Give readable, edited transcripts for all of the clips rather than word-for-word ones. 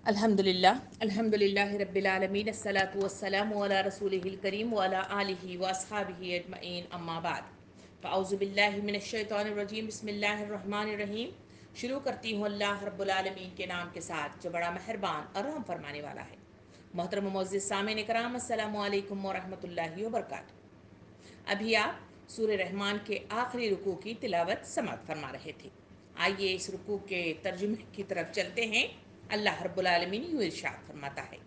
الحمد للہ رب العالمین الصلاۃ والسلام علی رسولہ الکریم وعلی آلہ واصحابہ اجمعین اما بعد فاعوذ باللہ من الشیطان الرجیم بسم اللہ الرحمن الرحیم شروع کرتی ہوں اللہ رب العالمین کے نام کے ساتھ جو بڑا مہربان اور رحم فرمانے والا ہے۔ محترم و معزز سامعین کرام، السلام علیکم ورحمۃ اللہ وبرکاتہ۔ ابھی آپ سورہ رحمان کے آخری رکوع کی تلاوت سماعت فرما رہے تھے۔ آئیے اس رکوع کے ترجمے کی طرف چلتے ہیں۔ اللہ رب العالمین یوں ارشاد فرماتا ہے: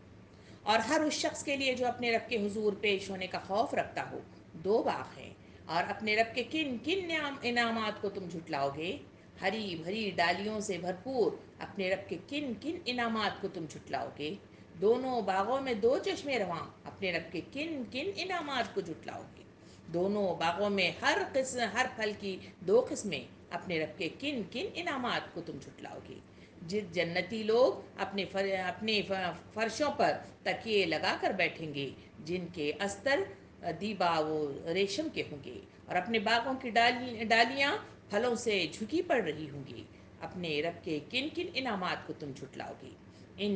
اور ہر اس شخص کے لیے جو اپنے رب کے حضور پیش ہونے کا خوف رکھتا ہو دو باغ ہیں، اور اپنے رب کے کن کن انعامات کو تم جھٹلاؤ گے؟ ہری بھری ڈالیوں سے بھرپور اپنے رب کے کن کن انعامات کو تم جھٹلاؤ گے؟ دونوں باغوں میں دو چشمے رواں اپنے رب کے کن کن انعامات کو جھٹلاؤ گے؟ دونوں باغوں میں ہر پھل کی دو قسمیں اپنے رب کے کن کن انعامات کو تم جھٹلاؤ گے؟ جنتی لوگ اپنے فرشوں پر تکیے لگا کر بیٹھیں گے جن کے استر دیبا و ریشم کے ہوں گے، اور اپنے باغوں کی ڈالیاں پھلوں سے جھکی پڑ رہی ہوں گی۔ اپنے رب کے کن کن انعامات کو تم جھٹلاؤ گے؟ ان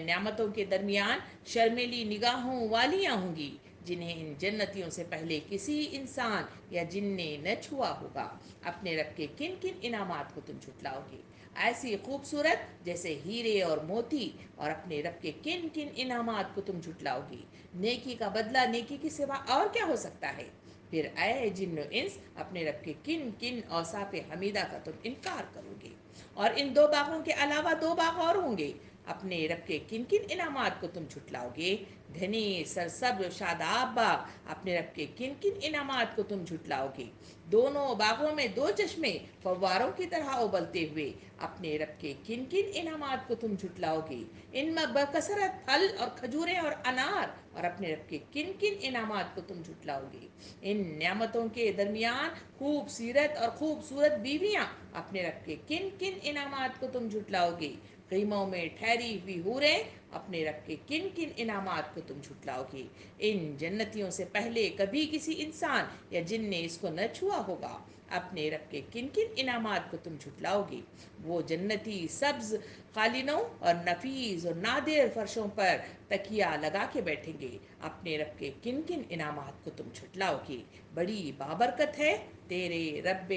نعمتوں کے درمیان شرمیلی نگاہوں والیاں ہوں گی جنہیں ان جنتیوں سے پہلے کسی انسان یا جن نے نہ چھوا ہوگا۔ اپنے رب کے کن کن انعامات کو تم جھٹلاؤ گے؟ ایسی خوبصورت جیسے ہیرے اور موتی، اور اپنے رب کے کن کن انعامات کو تم جھٹلاؤ گی؟ نیکی کا بدلہ نیکی کے سوا اور کیا ہو سکتا ہے؟ پھر اے جن و انس، اپنے رب کے کن کن اوصاف حمیدہ کا تم انکار کرو گے؟ اور ان دو باغوں کے علاوہ دو باغ اور ہوں گے، اپنے رب کے کن کن انعامات کو تم جھٹلاؤ گے؟ گھنے سرسبز شاداب باغ، اپنے رب کے کن کن انعامات کو تم جھٹلاؤ گے؟ دونوں باغوں میں دو چشمے فواروں کی طرح ابلتے ہوئے، اپنے رب کے کن کن انعامات کو تم جھٹلاؤ گے؟ ان میں بکثرت پھل اور کھجوریں اور انار، اور اپنے رب کے کن کن انعامات کو تم جھٹلاؤ گے؟ ان نعمتوں کے درمیان خوب سیرت اور خوبصورت بیویاں، اپنے رب کے کن کن انعامات کو تم جھٹلاؤ گے؟ خیموں میں ٹھہری ہوئی حوریں، اپنے رب کے کن کن انعامات کو تم جھٹلاؤ گے؟ ان جنتیوں سے پہلے کبھی کسی انسان یا جن نے اس کو نہ چھوا ہوگا۔ اپنے رب کے کن کن انعامات کو تم جھٹلاؤ گے؟ وہ جنتی سبز قالینوں اور نفیس اور نادر فرشوں پر تکیہ لگا کے بیٹھیں گے۔ اپنے رب کے کن کن انعامات کو تم جھٹلاؤ گے؟ بڑی بابرکت ہے تیرے رب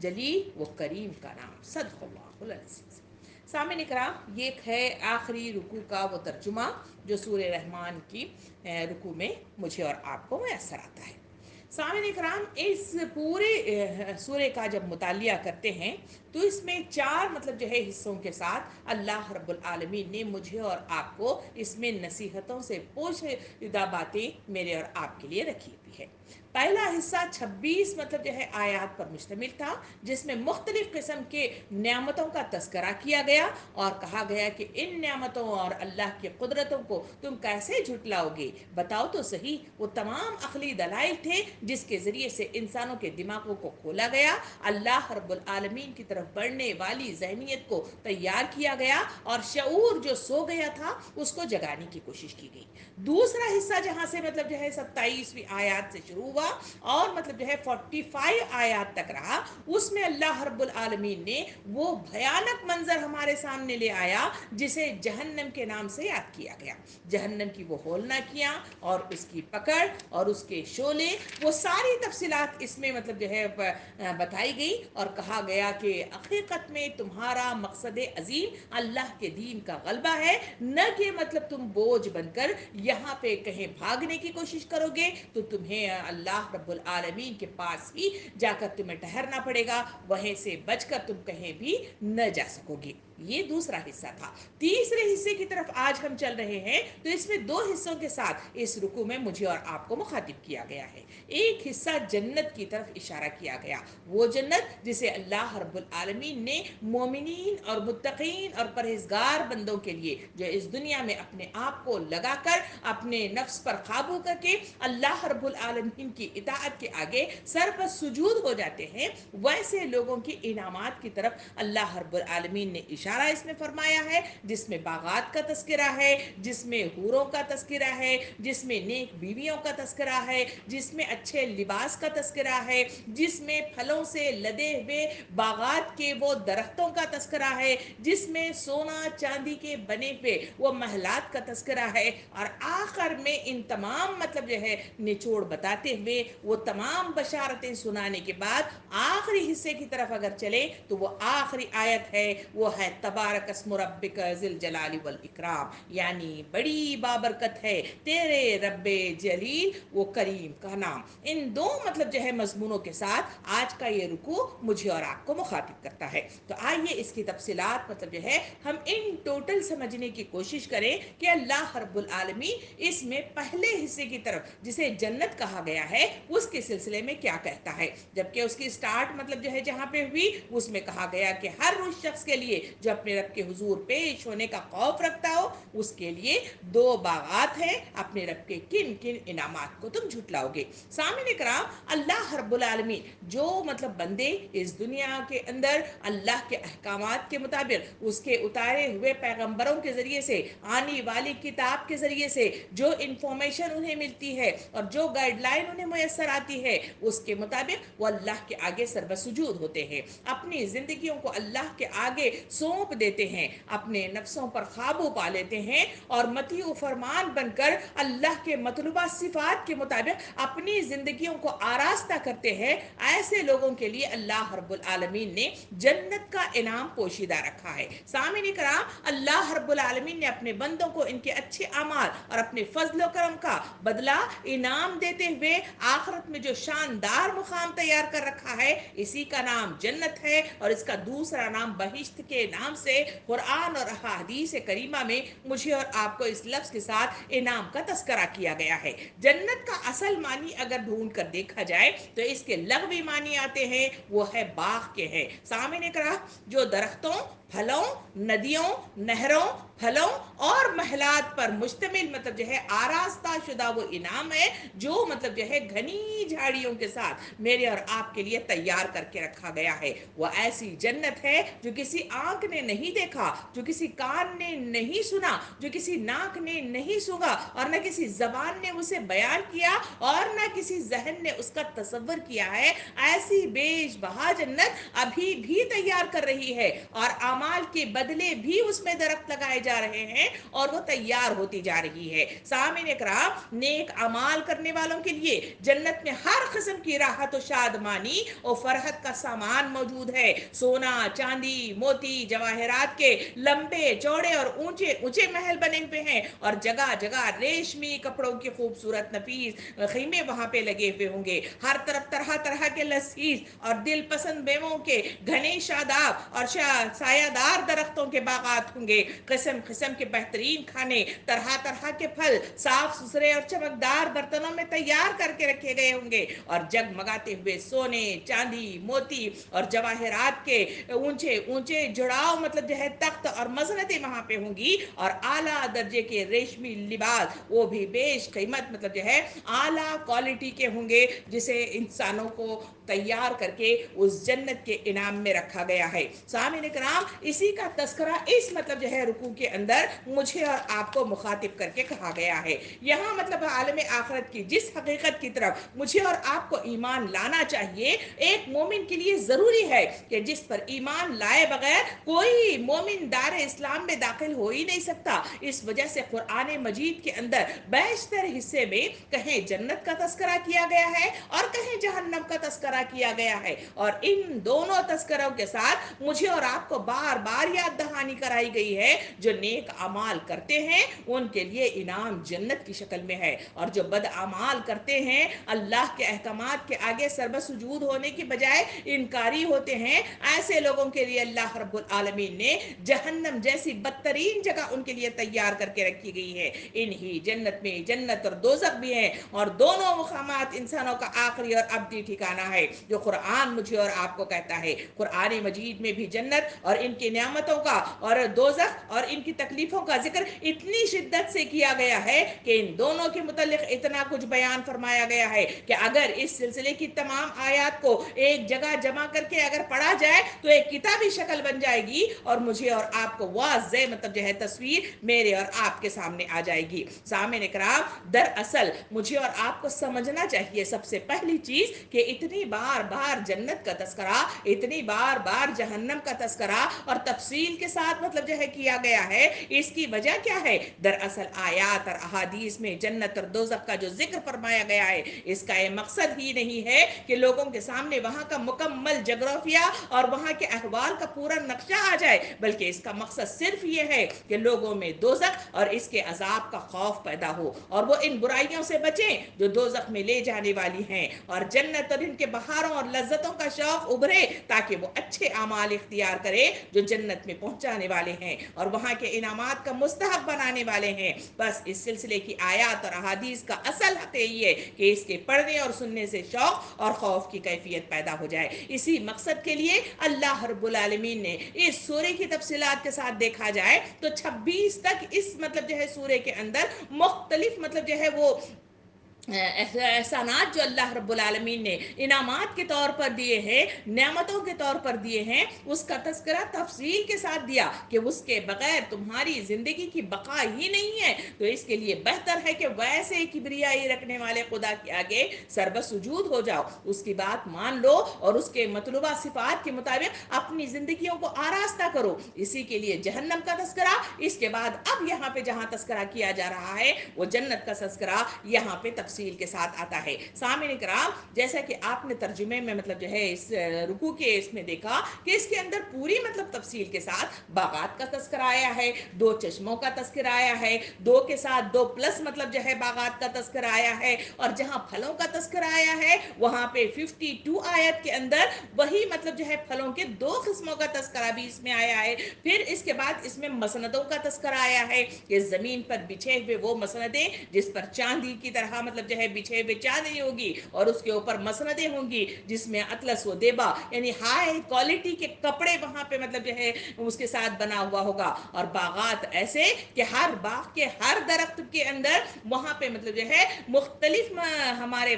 جلیل و کریم کا نام۔ صدق اللہ العظیم۔ سامعین کرام، یہ ہے آخری رکوع کا وہ ترجمہ جو سورہ رحمان کی رکوع میں مجھے اور آپ کو میسر آتا ہے۔ سامعین کرام، اس پورے سورہ کا جب مطالعہ کرتے ہیں تو اس میں چار جو ہے حصوں کے ساتھ اللہ رب العالمین نے مجھے اور آپ کو اس میں نصیحتوں سے پوشیدہ باتیں میرے اور آپ کے لیے رکھی ہوئی ہے۔ پہلا حصہ 26 جو ہے آیات پر مشتمل تھا، جس میں مختلف قسم کے نعمتوں کا تذکرہ کیا گیا اور کہا گیا کہ ان نعمتوں اور اللہ کی قدرتوں کو تم کیسے جھٹلاؤ گے؟ بتاؤ تو صحیح۔ وہ تمام عقلی دلائل تھے جس کے ذریعے سے انسانوں کے دماغوں کو کھولا گیا، اللہ رب العالمین کی طرف بڑھنے والی ذہنیت کو تیار کیا گیا، اور شعور جو سو گیا تھا اس کو جگانے کی کوشش کی گئی۔ دوسرا حصہ جہاں سے جو ہے 27ویں آیات سے شروع ہوا اور جو ہے 45 آیات تک رہا، اس میں اللہ رب العالمین نے وہ بھیانک منظر ہمارے سامنے لے آیا جسے جہنم کے نام سے یاد کیا گیا۔ جہنم کی وہ ہولناکیاں اور اس کی پکڑ اور اس کے شعلے، وہ ساری تفصیلات اس میں جو ہے بتائی گئی، اور کہا گیا کہ حقیقت میں تمہارا مقصد عظیم اللہ کے دین کا غلبہ ہے، نہ کہ تم بوجھ بن کر یہاں پہ کہیں بھاگنے کی کوشش کرو گے تو تمہیں اللہ رب العالمین کے پاس ہی جا کر تمہیں ٹھہرنا پڑے گا، وہیں سے بچ کر تم کہیں بھی نہ جا سکو گے۔ یہ دوسرا حصہ تھا۔ تیسرے حصے کی طرف آج ہم چل رہے ہیں، تو اس میں دو حصوں کے ساتھ اس رکوع میں مجھے اور آپ کو مخاطب کیا گیا ہے۔ ایک حصہ جنت کی طرف اشارہ کیا گیا، وہ جنت جسے اللہ رب العالمین نے مومنین اور متقین اور پرہیزگار بندوں کے لیے جو اس دنیا میں اپنے آپ کو لگا کر اپنے نفس پر قابو کر کے اللہ رب العالمین کی اطاعت کے آگے سر پر سجود ہو جاتے ہیں، ویسے لوگوں کی انعامات کی طرف اللہ رب العالمین نے इशारा इसमें फरमाया है, जिसमें बागात का तस्करा है, जिसमें हूरों का तस्करा है, जिसमें नेक बीवियों का तस्करा है, जिसमें अच्छे लिबास का तस्करा है, जिसमें फलों से लदे हुए बागात के वो दरख्तों का तस्करा है, जिसमें सोना चांदी के बने हुए वो महलात का तस्करा है। और आखिर में इन तमाम मतलब जो है निचोड़ बताते हुए वो तमाम बशारतें सुनाने के बाद आखिरी हिस्से की तरफ अगर चले तो वो आखिरी आयत है, वो है तबारक अस्मु रब्बिका ज़िल जलाली वल इकराम, यानी बड़ी बाबरकत है तेरे रब्बे जलील वो करीम का नाम। इन दो मतलब जो है मजमूनों के साथ आज का ये रुकू मुझे और आपको मुखातिब करता है। तो आइए इसकी तफसीलात मतलब जो है हम इन टोटल समझने की कोशिश करें कि अल्लाह रब्बुल आलमीन इसमें पहले हिस्से की तरफ जिसे जन्नत कहा गया है उसके सिलसिले में क्या कहता है। जबकि उसकी स्टार्ट मतलब जो है जहाँ पे हुई उसमें कहा गया कि हर उस शख्स के लिए जो अपने रब के हुजूर पेश होने का खौफ रखता हो उसके लिए दो बागात हैं, अपने रब के किन किन इनामात को तुम झुटलाओगे। सामने कराम अल्लाह रब्बुल आलमीन जो मतलब बंदे इस दुनिया के अंदर अल्लाह के अहकामात के मुताबिक उसके उतारे हुए पैगंबरों के ज़रिए से आने वाली किताब के ज़रिए से जो इन्फॉर्मेशन उन्हें मिलती है और जो गाइडलाइन उन्हें मुयसर आती है उसके मुताबिक वो अल्लाह के आगे सरबसुजूद होते हैं, अपनी ज़िंदगियों को अल्लाह के आगे सौंप देते हैं, अपने नफ्सों पर काबू पा लेते हैं और मतीउ फरमान बनकर अल्लाह के मतलूबा सिफात के मुताबिक अपनी ज़िंदगियों को आरास्ता करते हैं। ऐसे लोगों के लिए अल्लाह रब्बुल आलमीन ने जन्नत का इनाम पोशीदा रखा है। सामने कराम अल्लाह रब्बुल आलमीन ने अपने बंदों को इनके अच्छे अमाल और अपने फजल करम का बदला इनाम देते हुए आखिरत में जो शानदार मुकाम तैयार कर रखा है इसी का नाम जन्नत है और इसका दूसरा नाम बहिश्त के नाम से कुरान और हदीस करीमा में मुझे और आपको इस लफ्ज़ के साथ इनाम का तस्करा किया गया है। जन्नत का असल मानी अगर ढूंढ कर देखा जाए तो इसके लगवी मानी आते हैं वो है बाग के हैं। सामने करा जो दरख्तों फलों नदियों नहरों फलों और महलात पर मुश्तमिल मतलब जो है आरास्ता शुदा वो इनाम है जो मतलब जो है घनी झाड़ियों के साथ मेरे और आपके लिए तैयार करके रखा गया है। वो ऐसी जन्नत है जो किसी आंख ने नहीं देखा, जो किसी कान ने नहीं सुना, जो किसी नाक ने नहीं सूंघा और न किसी जबान ने उसे बयान किया और न किसी जहन ने उसका तसव्वुर किया है। ऐसी बेशबहा जन्नत अभी भी तैयार कर रही है और अमाल के बदले भी उसमें दरख्त लगाए जा रहे हैं और वो तैयार होती जा रही है। सामने कराम नेक अमाल करने वालों के लिए जन्नत में हर किस्म की राहत और शादमानी और फरहत का सामान मौजूद है। सोना चांदी मोती जवाहरात के लंबे चौड़े और ऊंचे ऊंचे महल बने हुए हैं और जगह जगह रेशमी कपड़ों के खूबसूरत नफीस खीमे वहां पे लगे हुए होंगे। हर तरफ तरह तरह के लजीज और दिल पसंद मेवों के घने शादाब और सायादार दरख्तों के बागात होंगे। किस्म किस्म के बेहतरीन खाने तरह तरह के फल साफ सुथरे और चमकदार बर्तनों में तैयार करके रखे गए होंगे और जगमगाते हुए सोने चांदी मोती और जवाहरात के ऊंचे ऊंचे जुड़ाव मतलब जो है तख्त और मसनतें वहां पे होंगी और आला दर्जे के रेशमी लिबास वो भी बेश कीमत मतलब जो है आला क्वालिटी के होंगे जिसे इंसानों को तैयार करके उस जन्नत के इनाम में रखा गया है। सामने कराम इसी का तस्करा इस मतलब जो है रुकू के अंदर मुझे और आपको मुखातिब करके कहा गया है। यहाँ मतलब आलम आखिरत की जिस हकीकत की तरफ मुझे और आपको ईमान लाना चाहिए एक मोमिन के लिए ज़रूरी है कि जिस पर ईमान लाए बगैर कोई मोमिन दार इस्लाम में दाखिल हो ही नहीं सकता। इस वजह से कुरान मजीद के अंदर बेशतर हिस्से में कहीं जन्नत का तस्करा किया गया है और कहीं जहन्नम का तस्करा किया गया है और इन दोनों तस्करों के साथ मुझे और आपको बार बार याद दहानी कराई गई है जो नेक अमाल करते हैं उनके लिए इनाम जन्नत की शक्ल में है और जो बद अमाल करते हैं अल्लाह के अहकामात के आगे सरबसुजूद होने की बजाय इनकारी होते हैं ऐसे लोगों के लिए अल्लाह रब्बुल आलमीन ने जहन्नम जैसी बदतरीन जगह उनके लिए तैयार करके रखी गई है। इन्हीं जन्नत में जन्नत और दोजख भी है और दोनों मुकामात इंसानों का आखिरी और अब्दी ठिकाना है। ہے جو قرآن مجھے اور آپ کو کہتا ہے. قرآن مجید میں بھی جنت اور ان کی نعمتوں کا اور دوزخ اور ان کی تکلیفوں کا ذکر اتنی شدت سے کیا گیا ہے کہ ان دونوں کے متعلق اتنا کچھ بیان فرمایا گیا ہے کہ اگر اس سلسلے کی تمام آیات کو ایک جگہ جمع کر کے اگر پڑھا جائے تو ایک کتابی شکل بن جائے گی اور مجھے اور آپ کو واضح مطلب جو ہے تصویر میرے اور آپ کے سامنے آ جائے گی. سامعین کرام، دراصل مجھے اور آپ کو سمجھنا چاہیے سب سے پہلی چیز کہ اتنی بار بار جنت کا تذکرہ، اتنی بار بار جہنم کا تذکرہ اور تفصیل کے ساتھ مطلب جو ہے کیا گیا ہے، اس کی وجہ کیا ہے؟ دراصل آیات اور احادیث میں جنت اور دوزخ کا جو ذکر فرمایا گیا ہے، اس کا یہ مقصد ہی نہیں ہے کہ لوگوں کے سامنے وہاں کا مکمل جغرافیہ اور وہاں کے احوال کا پورا نقشہ آ جائے، بلکہ اس کا مقصد صرف یہ ہے کہ لوگوں میں دوزخ اور اس کے عذاب کا خوف پیدا ہو اور وہ ان برائیوں سے بچیں جو دوزخ میں لے جانے والی ہیں، اور جنت اور ان کے بہاروں اور لذتوں کا شوق ابھرے تاکہ وہ اچھے اعمال اختیار کرے جو جنت میں پہنچانے والے ہیں اور وہاں کے انعامات کا مستحق بنانے والے ہیں. بس اس سلسلے کی آیات اور احادیث کا اصل حق یہ ہے کہ اس کے پڑھنے اور سننے سے شوق اور خوف کی کیفیت پیدا ہو جائے. اسی مقصد کے لیے اللہ رب العالمین نے اس سورے کی تفصیلات کے ساتھ دیکھا جائے تو 26 تک اس مطلب جو ہے سورے کے اندر مختلف مطلب جو ہے وہ احسانات جو اللہ رب العالمین نے انعامات کے طور پر دیے ہیں، نعمتوں کے طور پر دیے ہیں، اس کا تذکرہ تفصیل کے ساتھ دیا کہ اس کے بغیر تمہاری زندگی کی بقا ہی نہیں ہے. تو اس کے لیے بہتر ہے کہ ویسے کبریائی رکھنے والے خدا کے آگے سربسجود ہو جاؤ، اس کی بات مان لو اور اس کے مطلوبہ صفات کے مطابق اپنی زندگیوں کو آراستہ کرو. اسی کے لیے جہنم کا تذکرہ، اس کے بعد اب یہاں پہ جہاں تذکرہ کیا جا رہا ہے وہ جنت کا تذکرہ یہاں پہ تفصیل کے ساتھ آتا ہے. سامعین کرام، جیسا کہ آپ نے ترجمے میں مطلب جو ہے اس رکوع کے اس میں دیکھا کہ اس کے اندر پوری مطلب تفصیل کے ساتھ باغات کا تذکرہ آیا ہے، 2 چشموں کا تذکرہ آیا ہے، 2 کے ساتھ 2 پلس مطلب جو ہے باغات کا تذکرہ آیا ہے، اور جہاں پھلوں کا تذکرہ آیا ہے وہاں پہ 52 آیت کے اندر وہی مطلب جو ہے پھلوں کے 2 قسموں کا تذکرہ بھی اس میں آیا ہے. پھر اس کے بعد اس میں مسندوں کا تذکرہ آیا ہے کہ زمین پر بچھے ہوئے وہ مسندیں جس پر چاندی کی طرح مطلب جو ہے بچھے ہوئے چادریں ہوگی اور اس کے اوپر مسندیں ہوں گی جس میں اطلس و دیبا یعنی ہائی کوالٹی کے کپڑے وہاں پہ مطلب جو ہے اس کے ساتھ بنا ہوا ہوگا. اور باغات ایسے کہ ہر باغ کے ہر درخت کے اندر وہاں پہ مطلب جو ہے مختلف ہمارے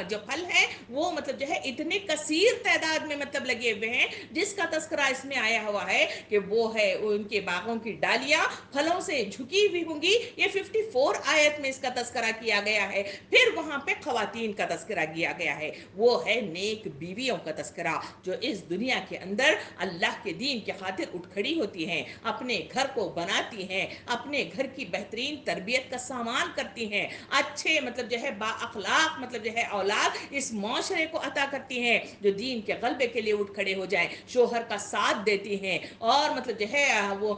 جو پھل ہیں وہ مطلب جو ہے اتنے کثیر تعداد میں مطلب لگے ہوئے ہیں جس کا تذکرہ اس میں آیا ہوا ہے کہ وہ ہے ان کے باغوں کی ڈالیاں پھلوں سے جھکی ہوئی ہوں گی. یہ 54 آیت میں اس کا تذکرہ کیا گیا ہے. پھر وہاں پہ خواتین کا تذکرہ کیا گیا ہے، وہ ہے نیک بیویوں کا تذکرہ جو اس دنیا کے اندر اللہ کے دین کی خاطر اٹھ کھڑی ہوتی ہیں، اپنے گھر کو بناتی ہیں، اپنے گھر کی بہترین تربیت کا سامان کرتی ہیں، اچھے مطلب جو ہے با اخلاق مطلب جو ہے اولاد اس معاشرے کو عطا کرتی ہیں جو دین کے غلبے کے لیے اٹھ کھڑے ہو جائیں، شوہر کا ساتھ دیتی ہیں اور مطلب جو ہے وہ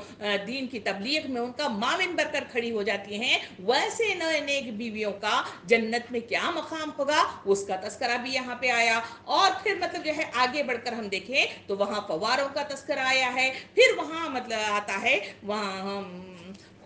دین کی تبلیغ میں ان کا معاون بن کر کھڑی ہو جاتی ہیں. ویسے نئے نیک بیویوں کا جنت میں کیا مقام ہوگا اس کا تذکرہ بھی یہاں پہ آیا. اور پھر مطلب جو ہے آگے بڑھ کر ہم دیکھیں تو وہاں فواروں کا تذکرہ آیا ہے، پھر وہاں مطلب آتا ہے وہاں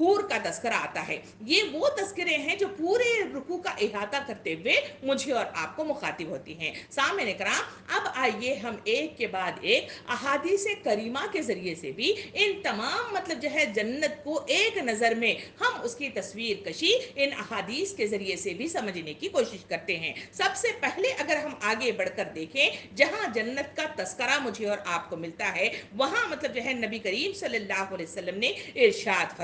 حور کا تذکرہ آتا ہے. یہ وہ تذکرے ہیں جو پورے رکوع کا احاطہ کرتے ہوئے مجھے اور آپ کو مخاطب ہوتی ہیں. سامعین کرام، اب آئیے ہم ایک کے بعد ایک احادیث کریمہ کے ذریعے سے بھی ان تمام مطلب جو ہے جنت کو ایک نظر میں ہم اس کی تصویر کشی ان احادیث کے ذریعے سے بھی سمجھنے کی کوشش کرتے ہیں. سب سے پہلے اگر ہم آگے بڑھ کر دیکھیں جہاں جنت کا تذکرہ مجھے اور آپ کو ملتا ہے وہاں مطلب جو ہے نبی کریم صلی اللہ علیہ وسلم نے ارشاد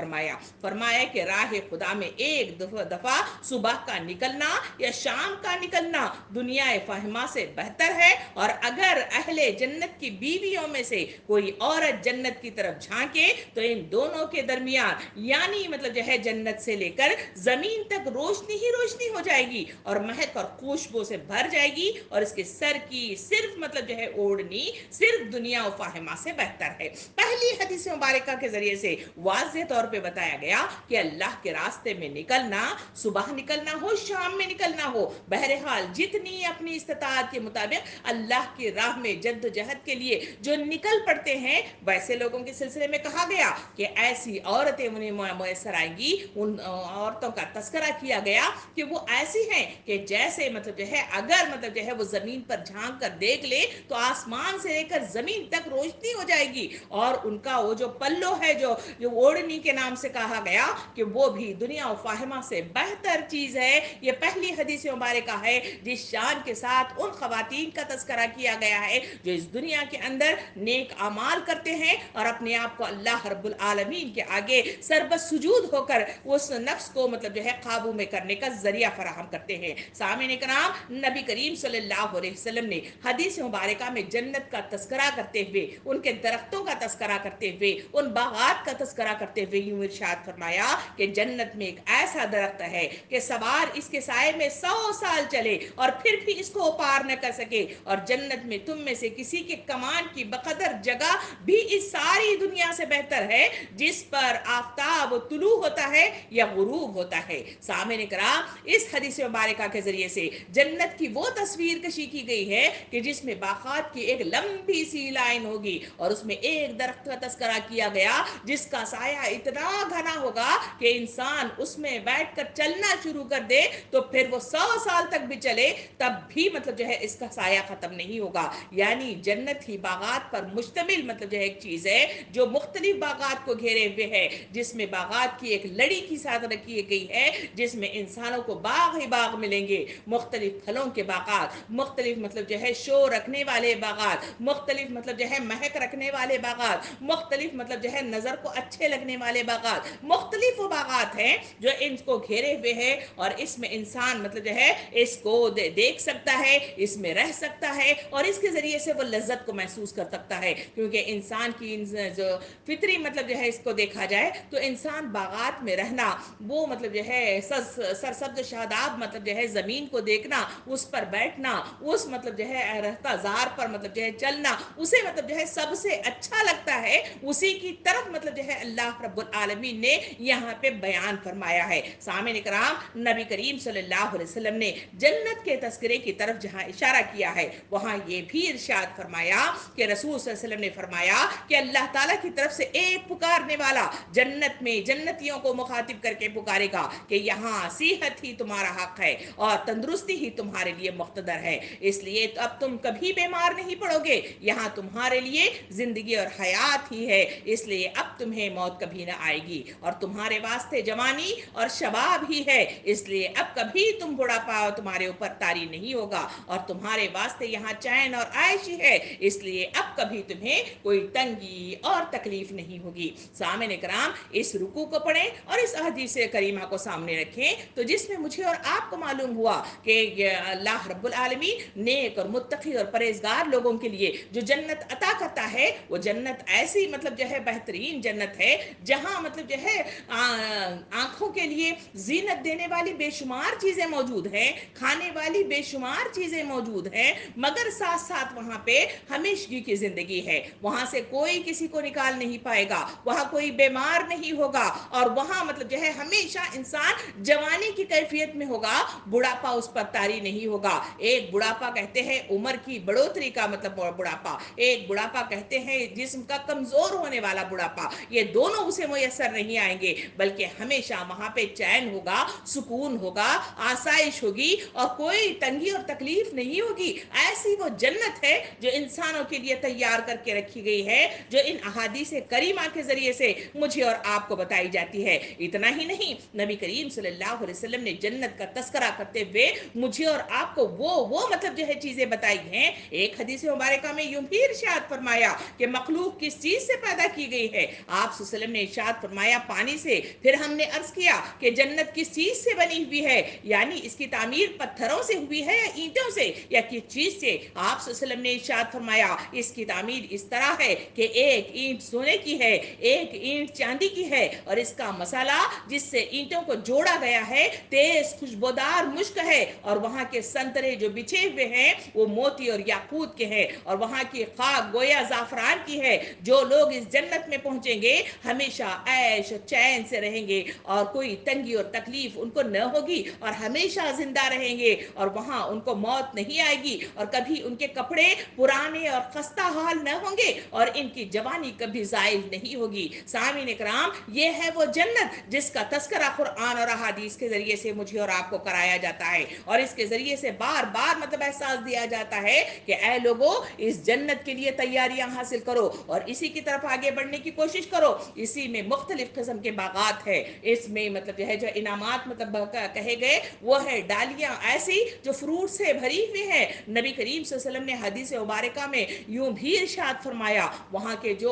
فرمایا کہ راہ خدا میں ایک دفعہ صبح کا نکلنا یا شام کا نکلنا دنیا فاہمہ سے بہتر ہے، اور اگر اہل جنت کی بیویوں میں سے کوئی عورت جنت کی طرف جھانکے تو ان دونوں کے درمیان یعنی مطلب جو ہے جنت سے لے کر زمین تک روشنی ہی روشنی ہو جائے گی اور مہک اور خوشبو سے بھر جائے گی، اور اس کے سر کی صرف مطلب جو ہے اوڑھنی صرف دنیا و فاہمہ سے بہتر ہے. پہلی حدیث مبارکہ کے ذریعے سے واضح طور پہ بتایا بتایا گیا کہ اللہ کے راستے میں نکلنا، صبح نکلنا ہو شام میں نکلنا ہو، بہرحال جتنی اپنی استطاعت کے مطابق اللہ کی راہ میں جد و جہد کے لیے جو نکل پڑتے ہیں، ویسے لوگوں کے سلسلے میں کہا گیا کہ ایسی عورتیں انہیں میسر آئیں گی. ان عورتوں کا تذکرہ کیا گیا کہ وہ ایسی ہیں کہ جیسے مطلب جو ہے اگر مطلب جو ہے وہ زمین پر جھانک کر دیکھ لے تو آسمان سے لے کر زمین تک روشنی ہو جائے گی. اور ان کا وہ جو پلو ہے، جو اوڑھنی کے نام سے کہا گیا، کہ وہ بھی دنیا و فاہمہ سے بہتر چیز ہے. یہ پہلی حدیث مبارکہ ہے جس شان کے ساتھ ان خواتین کا تذکرہ کیا گیا ہے جو اس دنیا کے اندر نیک اعمال کرتے ہیں اور اپنے آپ کو اللہ رب العالمین کے آگے سربت سجود ہو کر اس نفس کو مطلب جو ہے قابو میں کرنے کا ذریعہ فراہم کرتے ہیں. سامعین کرام، نبی کریم صلی اللہ علیہ وسلم نے حدیث مبارکہ میں جنت کا تذکرہ کرتے ہوئے، ان کے درختوں کا تذکرہ کرتے ہوئے، ان باغات کا تذکرہ کرتے ہوئے یوں ارشاد فرمایا کہ جنت میں ایک ایسا درخت ہے کہ سوار اس کے سائے میں 100 سال چلے اور پھر بھی اس کو پار نہ کر سکے. اور جنت میں تم میں سے کسی کے کمان کی بقدر جگہ بھی اس ساری دنیا سے بہتر ہے جس پر آفتاب طلوع ہوتا ہے یا غروب ہوتا ہے. سامعین کرام، اس حدیث مبارکہ کے ذریعے سے جنت کی وہ تصویر کشی کی گئی ہے کہ جس میں باغات کی ایک لمبی سی لائن ہوگی اور اس میں ایک درخت کا تذکرہ کیا گیا جس کا سایہ اتنا گھنا ہوگا کہ انسان اس میں بیٹھ کر چلنا شروع کر دے تو پھر وہ 100 سال تک بھی چلے تب بھی مطلب جو ہے اس کا سایہ ختم نہیں ہوگا. یعنی جنت ہی باغات پر مشتمل مطلب جو ہے ایک چیز ہے جو مختلف باغات کو گھیرے ہوئے ہے، جس میں باغات کی ایک لڑی کی ساتھ رکھی گئی ہے جس میں انسانوں کو باغ ہی باغ ملیں گے. مختلف پھلوں کے باغات، مختلف مطلب جو ہے شو رکھنے والے باغات، مختلف مطلب جو ہے مہک رکھنے والے باغات، مختلف مطلب جو ہے نظر کو اچھے لگنے والے باغات، مختلف وہ باغات ہیں جو ان کو گھیرے ہوئے ہیں اور اس میں انسان مطلب جو ہے اس کو دیکھ سکتا ہے، اس میں رہ سکتا ہے اور اس کے ذریعے سے وہ لذت کو محسوس کر سکتا ہے. کیونکہ انسان کی جو فطری مطلب جو ہے اس کو دیکھا جائے تو انسان باغات میں رہنا، وہ مطلب جو ہے سرسبز شاداب مطلب جو ہے زمین کو دیکھنا، اس پر بیٹھنا، اس مطلب جو ہے رہتا زار پر مطلب جو ہے چلنا، اسے مطلب جو ہے سب سے اچھا لگتا ہے. اسی کی طرف مطلب جو ہے اللہ رب العالمین نے یہاں پہ بیان فرمایا ہے. سامعین کرام، نبی کریم صلی اللہ علیہ وسلم نے جنت کے تذکرے کی طرف جہاں اشارہ کیا ہے وہاں یہ بھی ارشاد فرمایا کہ رسول صلی اللہ علیہ وسلم نے فرمایا کہ اللہ تعالیٰ کی طرف سے ایک پکارنے والا جنت میں جنتیوں کو مخاطب کر کے پکارے گا کہ یہاں صحت ہی تمہارا حق ہے اور تندرستی ہی تمہارے لیے مقتدر ہے، اس لیے اب تم کبھی بیمار نہیں پڑو گے، یہاں تمہارے لیے زندگی اور حیات ہی ہے، اس لیے اب تمہیں موت کبھی نہ آئے گی، اور تمہارے واسطے جوانی اور شباب ہی ہے، اس لیے اب کبھی تم بڑھاپا تمہارے اوپر طاری نہیں ہوگا، اور تمہارے واسطے یہاں چین اور عائش ہی ہے، اس لیے اب کبھی تمہیں کوئی تنگی اور تکلیف نہیں ہوگی. سامعین کرام، اس رکوع کو پڑھیں اور اس حدیث کریمہ کو سامنے رکھیں تو جس میں مجھے اور آپ کو معلوم ہوا کہ اللہ رب العالمین نیک اور متقی اور پرہیزگار لوگوں کے لیے جو جنت عطا کرتا ہے وہ جنت ایسی مطلب جو ہے بہترین جنت ہے جہاں مطلب جو ہے آنکھوں کے لیے زینت دینے والی بے شمار چیزیں موجود ہیں، کھانے والی بے شمار چیزیں موجود ہیں، مگر ساتھ ساتھ وہاں پہ ہمیشگی کی زندگی ہے، وہاں سے کوئی کسی کو نکال نہیں پائے گا، وہاں کوئی بیمار نہیں ہوگا، اور وہاں مطلب جو ہے ہمیشہ انسان جوانی کی کیفیت میں ہوگا، بڑھاپا اس پر طاری نہیں ہوگا. ایک بڑھاپا کہتے ہیں عمر کی بڑھوتری کا مطلب بڑھاپا، ایک بڑھاپا کہتے ہیں جسم کا کمزور ہونے والا بڑھاپا، یہ دونوں اسے میسر نہیں آئیں گے، بلکہ ہمیشہ وہاں پہ چین ہوگا، سکون ہوگا، آسائش ہوگی اور کوئی تنگی اور تکلیف نہیں ہوگی. ایسی وہ جنت ہے جو انسانوں کے لیے تیار کر کے رکھی گئی ہے جو ان احادیث کریمہ کے ذریعے سے مجھے اور آپ کو بتائی جاتی ہے. اتنا ہی نہیں، نبی کریم صلی اللہ علیہ وسلم نے جنت کا تذکرہ کرتے ہوئے مجھے اور آپ کو وہ مطلب جو ہے چیزیں بتائی ہیں. ایک حدیث مبارکہ میں یوں بھی ارشاد فرمایا کہ مخلوق کس چیز سے پیدا کی گئی ہے. آپ صلی اللہ علیہ وسلم نے ارشاد فرمایا پانی سے. پھر ہم نے عرض کیا کہ جنت کس چیز سے بنی ہوئی ہے، یعنی اس کی تعمیر پتھروں سے ہوئی ہے یا اینٹوں سے یا کس چیز سے. آپ صلی اللہ علیہ وسلم نے ارشاد فرمایا اس کی تعمیر اس طرح ہے کہ ایک اینٹ سونے کی ہے، ایک اینٹ چاندی کی ہے، اور اس کا مسالہ جس سے اینٹوں کو جوڑا گیا ہے تیز خوشبودار مشک ہے، اور وہاں کے سنترے جو بچھے ہوئے ہیں وہ موتی اور یاقوت کے ہیں، اور وہاں کی خاک گویا زعفران کی ہے. جو لوگ اس جنت میں پہنچیں گے ہمیشہ ऐश और चैन से रहेंगे और कोई तंगी और तकलीफ उनको न होगी और हमेशा जिंदा रहेंगे और वहाँ उनको मौत नहीं आएगी और कभी उनके कपड़े पुराने और खस्ता हाल न होंगे और इनकी जवानी कभी जायल नहीं होगी। सामीन इकराम, ये है वो जन्नत जिसका तस्करा कुरान और अहादीस के जरिए से मुझे और आपको कराया जाता है और इसके जरिए से बार बार मतलब एहसास दिया जाता है कि ऐ लोगों, इस जन्नत के लिए तैयारियां हासिल करो और इसी की तरफ आगे बढ़ने की कोशिश करो। इसी में मुख्तलिफ किस्म के बागात है, इसमें मतलब जो है जो इनामात मतलब कहे गए वो है डालियां ऐसी जो फ्रूट से भरी हुई है। नबी करीम सल्लल्लाहु अलैहि वसल्लम ने हदीस मुबारका में यूं भी इरशाद फरमाया, वहाँ के जो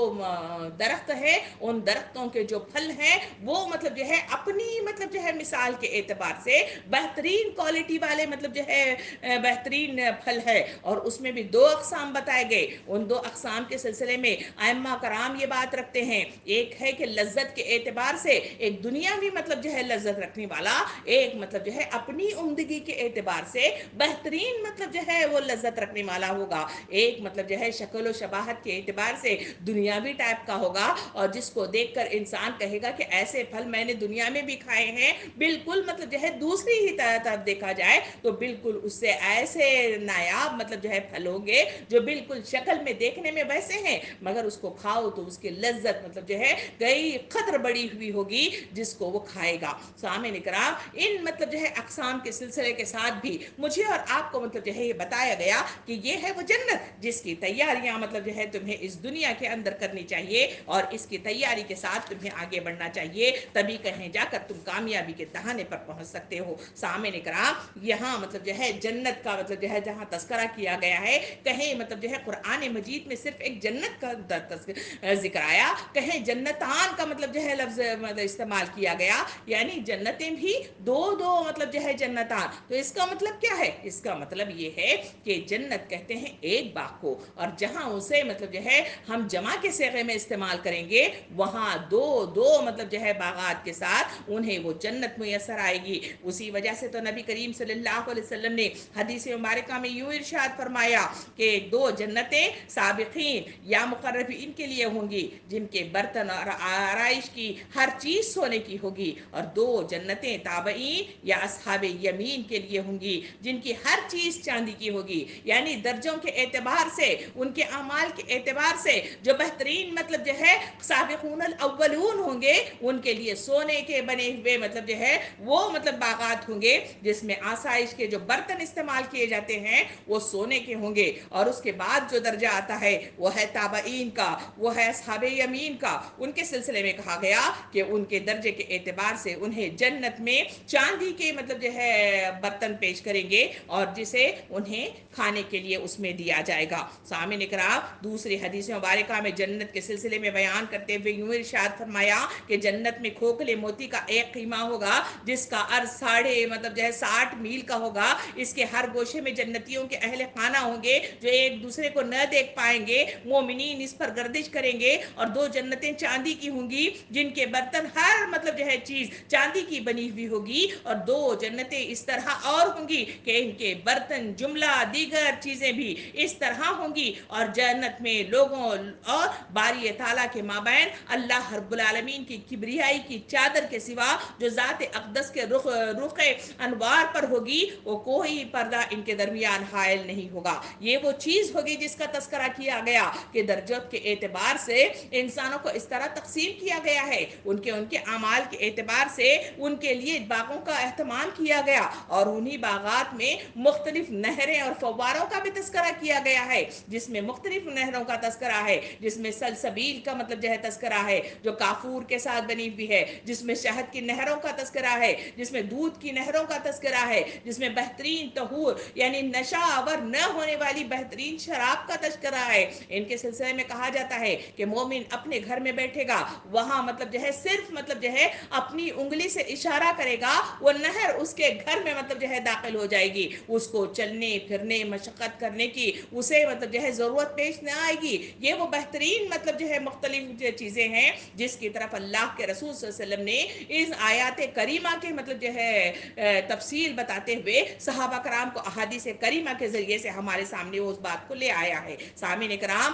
दरख्त है उन दरख्तों के जो फल हैं वो मतलब जो है अपनी मतलब जो है मिसाल के एतबार से बेहतरीन क्वालिटी वाले मतलब जो है बेहतरीन फल है और उसमें भी दो अक़साम बताए गए। उन दो अक़साम के सिलसिले में आइम्मा कराम ये बात रखते हैं, एक है कि लज्जत के एतबार से एक दुनियावी मतलब जो है लज्जत रखने वाला, एक मतलब जो है अपनी उम्दगी के एतबार से बेहतरीन मतलब जो है वो लज्जत रखने वाला होगा। एक मतलब जो है शक्ल व शबाहत के एतबार से दुनियावी टाइप का होगा और जिसको देखकर इंसान कहेगा कि ऐसे फल मैंने दुनिया में भी खाए हैं। बिल्कुल मतलब जो है दूसरी ही तरफ देखा जाए तो बिल्कुल उससे ऐसे नायाब मतलब जो है फल होंगे जो बिल्कुल शक्ल में देखने में वैसे हैं मगर उसको खाओ तो उसकी लज्जत मतलब जो है कई कदर बड़ी हुई होगी जिसको वो खाएगा। सामने इकराम, इन मतलब जो है अक़साम के सिलसिले के साथ भी मुझे और आपको मतलब जो है ये बताया गया कि ये है वो जन्नत जिसकी तैयारियां मतलब जो है तुम्हें इस दुनिया के अंदर करनी चाहिए और इसकी तैयारी के साथ तुम्हें आगे बढ़ना चाहिए, तभी कहीं जाकर तुम कामयाबी के दहाने पर पहुंच सकते हो। सामने इकराम, यहाँ मतलब जो है जन्नत का मतलब जो है जहाँ तस्करा किया गया है, कहीं मतलब जो है कुरान मजीद में सिर्फ एक जन्नत का जिक्र आया, कहीं जन्नतान का मतलब जो है लफ्ज मतलब इस्तेमाल किया गया, यानी जन्नतें भी दो दो मतलब जो है जन्नतान। तो इसका मतलब क्या है? इसका मतलब ये है कि जन्नत कहते हैं एक बाग को और जहां उसे मतलब जो है हम जमा के सेगे में इस्तेमाल करेंगे वहां दो दो मतलब जो है बागात के साथ उन्हें वो जन्नत मुयसर आएगी। उसी वजह से तो नबी करीम सल्लल्लाहु अलैहि वसल्लम ने हदीस मुबारका में यूं इरशाद फरमाया कि दो जन्नतें साबिकीन या मुकर्रबीन के लिए होंगी जिनके बर्तन और आराइश की हर चीज सोने की होगी और दो जन्नतें ताबईन या असहाबे यमीन के लिए होंगी जिनकी हर चीज चांदी की होगी। यानी दर्जों के एतबार से, उनके अमाल के एतबार से जो बेहतरीन मतलब जो है साबिकूनल अव्वलून होंगे उनके लिए सोने के बने हुए मतलब जो है वो मतलब बागात होंगे जिसमें आसाइश के जो बर्तन इस्तेमाल किए जाते हैं वो सोने के होंगे। और उसके बाद जो दर्जा आता है वो है ताबईन का, वो है असहाबे यमीन का। उनके सिलसिले में कहा गया कि उनके दर्जे के एतबार से उन्हें जन्नत में चांदी के मतलब जो है बर्तन पेश करेंगे और जिसे उन्हें खाने के लिए उसमें दिया जाएगा। सामिन इकराम, दूसरी हदीस मुबारका में जन्नत के सिलसिले में बयान करते हुए यूं इरशाद फरमाया कि जन्नत में खोखले मोती का एक कीमा होगा जिसका अर्ज साढ़े मतलब जो है 60 मील का होगा। इसके हर गोशे में जन्नतियों के अहले खाना होंगे जो एक दूसरे को न देख पाएंगे। मोमिनीन इस पर गर्दिश करेंगे और दो जन्नतें चांदी की होंगी जिनके बर्तन हर मतलब जो है चीज चांदी की बनी हुई होगी और दो जन्नतें इस तरह और होंगी कि इनके बर्तन जुमला दीगर चीजें भी इस तरह होंगी और जन्नत में लोगों और बारी ताला के माबैन अल्लाह रब्बुल आलमीन की किबरियाई की चादर के सिवा जो जात अक़दस के रुख अनवार पर होगी वो कोई पर्दा इनके दरमियान हायल नहीं होगा। ये वो चीज होगी जिसका तस्करा किया गया कि दर्जत के एतबार से इंसानों को इस तरह तकसीम किया गया है, उनके उनके अमाल के एतबार से उनके लिए बागों का एहतमाम किया गया और उन्हीं बागात में मुख्तलिफ नहरें और फव्वारों का भी तस्करा किया गया है जिसमें मुख्तलिफ नहरों का तस्करा है, जिसमें सलसबील का मतलब जो है तस्करा है जो काफूर के साथ बनी हुई है, जिसमें शहद की नहरों का तस्करा है, जिसमें दूध की नहरों का तस्करा है, जिसमें बेहतरीन तहूर यानी नशावर न होने वाली बेहतरीन शराब का तस्करा है। इनके सिलसिले में कहा जाता है कि मोमिन अपने घर में बैठेगा वहां मतलब जो है सिर्फ मतलब जो है अपनी उंगली से इशारा करेगा वो नहर उसके घर में मतलब जो है दाखिल हो जाएगी, उसको चलने फिरने मशक्कत करने की उसे मतलब जो है जरूरत पेश न आएगी। ये वो बेहतरीन मतलब जो है मुख्तलिफ चीजें हैं जिसकी तरफ अल्लाह के रसूल सल्लल्लाहु अलैहि वसल्लम ने इस आयात करीमा के मतलब जो है तफसील बताते हुए सहाबा कराम को अहादीस करीमा के जरिए से हमारे सामने उस बात को ले आया है। सामीन कराम,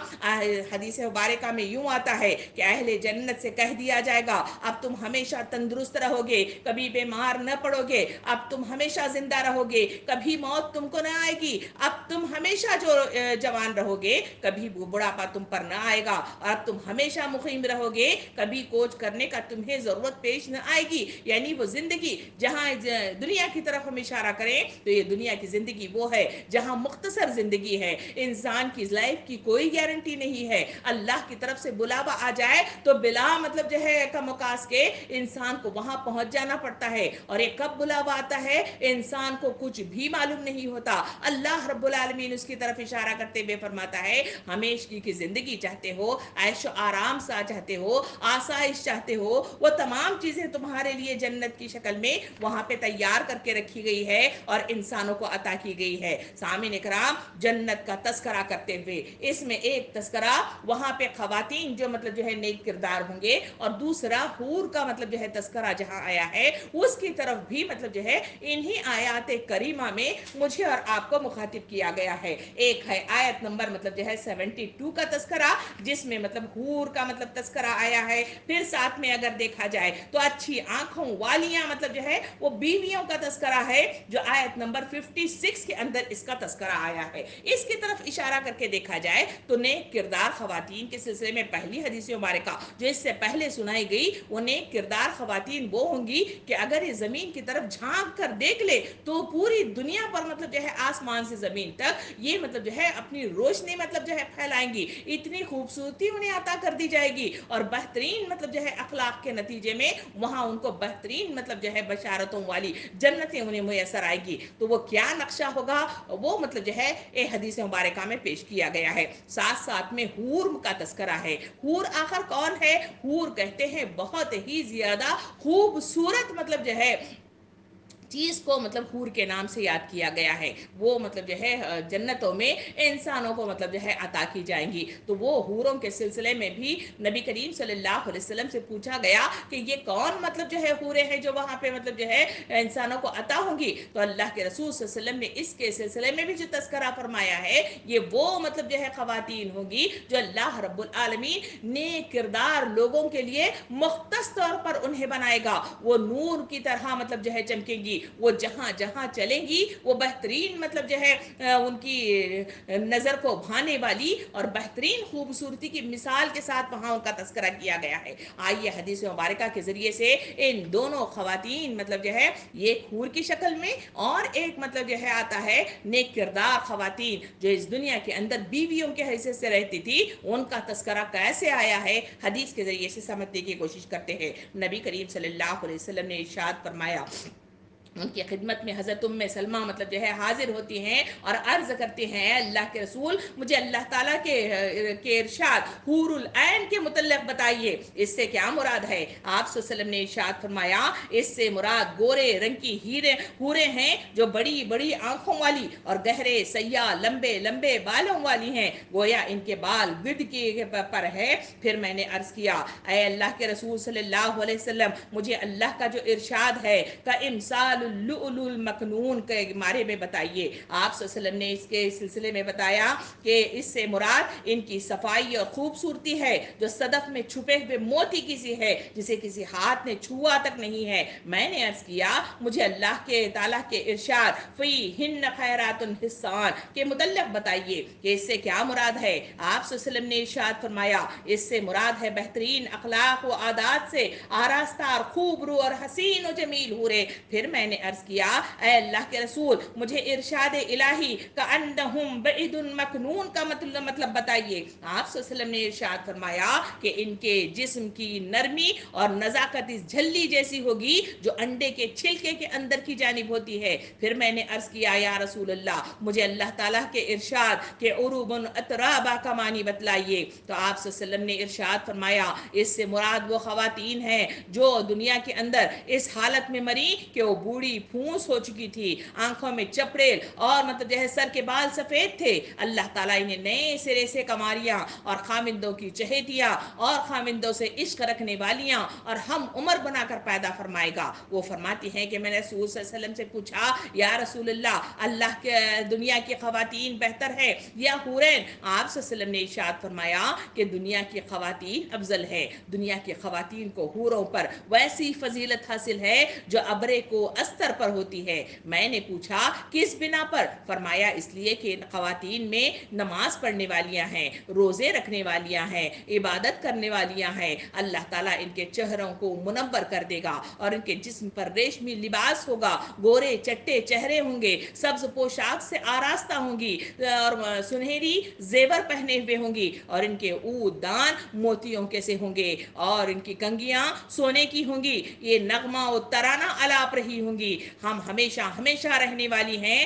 हदीस मुबारका में यूं आता है कि अहले जन्नत से कह دیا جائے گا, اب تم ہمیشہ تندرست رہو گے, کبھی بیمار نہ پڑو گے, اب تم ہمیشہ زندہ رہو گے, کبھی موت تم کو نہ آئے گی, اب تم ہمیشہ جو جوان رہو گے, کبھی بڑھاپا تم پر نہ آئے گا, اور اب تم ہمیشہ مقیم رہو گے, کبھی کوچ کرنے کا تمہیں ضرورت پیش نہ آئے گی. یعنی وہ زندگی جہاں دنیا کی طرف ہم اشارہ کریں تو یہ دنیا کی زندگی وہ ہے جہاں مختصر زندگی ہے, انسان کی لائف کی کوئی گارنٹی نہیں ہے. اللہ کی طرف سے بلاوا آ جائے تو بلا مطلب جو ہے کم اوقات کے انسان کو وہاں پہنچ جانا پڑتا ہے, اور یہ کب بلاوا آتا ہے انسان کو کچھ بھی معلوم نہیں ہوتا. اللہ رب العالمین اس کی طرف اشارہ کرتے ہوئے فرماتا ہے, ہمیشہ کی زندگی چاہتے ہو, عیش و آرام سا چاہتے ہو, آسائش چاہتے ہو, وہ تمام چیزیں تمہارے لیے جنت کی شکل میں وہاں پہ تیار کر کے رکھی گئی ہے اور انسانوں کو عطا کی گئی ہے. سامعین اکرام, جنت کا تذکرہ کرتے ہوئے اس میں ایک تذکرہ وہاں پہ خواتین جو مطلب جو ہے نیک کردار ہوں گے, اور دوسرا حور کا مطلب جو ہے تذکرہ جہاں آیا ہے اس کی طرف بھی مطلب جو ہے انہی آیات کریمہ میں مجھے اور آپ کو مخاطب کیا گیا ہے. ایک ہے آیت نمبر مطلب جو ہے 72 کا تذکرہ, جس میں مطلب حور کا مطلب تذکرہ آیا ہے. پھر ساتھ میں اگر دیکھا جائے تو اچھی آنکھوں والیاں مطلب جو ہے وہ بیویوں کا تذکرہ ہے, جو آیت نمبر 56 کے اندر اس کا تذکرہ آیا ہے. اس کی طرف اشارہ کر کے دیکھا جائے تو نیک کردار خواتین کے سلسلے میں پہلی حدیث مبارکہ جو اس سے پہلے سنائی گئی, وہ نیک کردار خواتین وہ ہوں گی کہ اگر یہ زمین کی طرف جھانک کر دیکھ لے تو پوری دنیا پر مطلب جو ہے آسمان سے زمین تک یہ مطلب جو ہے اپنی روشنی مطلب جو ہے پھیلائیں گی, اتنی خوبصورتی انہیں عطا کر دی جائے گی, اور بہترین مطلب جو ہے اخلاق کے نتیجے میں وہاں ان کو بہترین مطلب جو ہے بشارتوں والی جنتیں انہیں میسر آئے گی. تو وہ کیا نقشہ ہوگا وہ مطلب جو ہے اے حدیث مبارکہ میں پیش کیا گیا ہے. ساتھ ساتھ میں حور کا تذکرہ ہے. حور آخر کون ہے؟ حور کہتے ہیں بہت ہی زیادہ خوبصورت مطلب جو ہے چیز کو مطلب حور کے نام سے یاد کیا گیا ہے. وہ مطلب جو ہے جنتوں میں انسانوں کو مطلب جو ہے عطا کی جائیں گی. تو وہ حوروں کے سلسلے میں بھی نبی کریم صلی اللہ علیہ وسلم سے پوچھا گیا کہ یہ کون مطلب جو ہے حوریں ہیں جو وہاں پہ مطلب جو ہے انسانوں کو عطا ہوں گی. تو اللہ کے رسول صلی اللہ علیہ وسلم نے اس کے سلسلے میں بھی جو تذکرہ فرمایا ہے, یہ وہ مطلب جو ہے خواتین ہوں گی جو اللہ رب العالمین نیک کردار لوگوں کے لیے مختص طور پر انہیں بنائے گا. وہ نور کی طرح مطلب جو ہے چمکیں گی, وہ جہاں جہاں چلیں گی وہ بہترین مطلب جو ہے ان کی نظر کو بھانے والی اور بہترین خوبصورتی کی مثال کے ساتھ وہاں ان کا تذکرہ کیا گیا ہے. آئیے حدیث مبارکہ کے ذریعے سے ان دونوں خواتین مطلب جو ہے یہ حور کی شکل میں, اور ایک مطلب جو ہے آتا ہے نیک کردار خواتین جو اس دنیا کے اندر بیویوں کے حیثیت سے رہتی تھی, ان کا تذکرہ کیسے آیا ہے حدیث کے ذریعے سے سمجھنے کی کوشش کرتے ہیں. نبی کریم صلی اللہ علیہ وسلم نے ارشاد فرمایا, ان کی خدمت میں حضرت ام سلمہ مطلب جو ہے حاضر ہوتی ہیں اور عرض کرتے ہیں, اللہ کے رسول مجھے اللہ تعالیٰ کے ارشاد حور العین کے متعلق بتائیے, اس سے کیا مراد ہے؟ آپ صلی اللہ علیہ وسلم نے ارشاد فرمایا, اس سے مراد گورے رنگ کی حوریں ہیں جو بڑی بڑی آنکھوں والی اور گہرے سیاہ لمبے لمبے بالوں والی ہیں, گویا ان کے بال گرد کے پر ہے. پھر میں نے عرض کیا, اے اللہ کے رسول صلی اللہ علیہ وسلم مجھے اللہ کا جو ارشاد ہے کا امثال اللؤلؤ المکنون کے بارے میں بتائیے. آپ صلی اللہ علیہ وسلم نے اس کے سلسلے میں بتایا کہ اس سے مراد ان کی صفائی اور خوبصورتی ہے جو صدف میں چھپے ہوئے موتی کی سی ہے جسے کسی ہاتھ نے چھوا تک نہیں ہے. میں نے عرض کیا, مجھے اللہ کے تعالیٰ کے ارشاد فیہن خیرات حسان کے متعلق بتائیے کہ اس سے کیا مراد ہے. آپ صلی اللہ علیہ وسلم نے ارشاد فرمایا, اس سے مراد ہے بہترین اخلاق و عادات سے آراستہ اور خوب رو اور حسین و جمیل حوریں. پھر میں نے عرض کیا, اے اللہ کے رسول مجھے ارشاد الہی کأنہم بعید مکنون کا مطلب بتائیے. آپ صلی اللہ علیہ وسلم نے ارشاد فرمایا کہ ان کے جسم کی نرمی اور نزاکت اس جھلی جیسی ہوگی جو انڈے کے چھلکے کے اندر کی جانب ہوتی ہے. پھر میں نے عرض کیا, یا رسول اللہ مجھے اللہ تعالیٰ کے ارشاد کہ عروب اترابا کا معنی بتلائیے. تو آپ صلی اللہ علیہ وسلم نے ارشاد فرمایا, اس سے مراد وہ خواتین ہیں جو دنیا کے اندر اس حالت میں مری کہ وہ بوڑھی बूढ़ी फूंस हो चुकी थी, आंखों में चपड़ेल और मतलब जो है सर के बाल सफ़ेद थे। अल्लाह ताला इन्हें नए सिरे से कमारियाँ और खामिंदों की चहेतियाँ और खामिंदों से इश्क रखने वालियाँ और हम उम्र बनाकर पैदा फरमाएगा। वो फरमाती हैं कि मैंने रसूल सल्लल्लाहु अलैहि वसल्लम से पूछा, या रसूल अल्लाह, अल्लाह के दुनिया की ख़वातीन बेहतर है या हुरैन? आप सल्लल्लाहु अलैहि वसल्लम ने इरशाद फरमाया कि दुनिया की ख़वातीन अफजल है। दुनिया की ख़वातीन को हूरों पर वैसी फजीलत हासिल है जो अबरे को अस्तर पर होती है। मैंने पूछा किस बिना पर? फरमाया इसलिए कि इन ख़वातीन में नमाज पढ़ने वालियाँ हैं, रोज़े रखने वालियाँ हैं, इबादत करने वालियाँ हैं। अल्लाह ताला इनके चेहरों को मुनव्वर कर देगा और इनके जिस्म पर रेशमी लिबास होगा, गोरे चट्टे चेहरे होंगे, सब्ज पोशाक से आरास्ता होंगी और सुनहरी जेवर पहने हुए होंगी और इनके ऊद दान मोतियों के से होंगे और इनकी कंगियां सोने की होंगी। ये नगमा और तराना अलाप रही होंगी। हम हमेशा हमेशा रहने वाली हैं।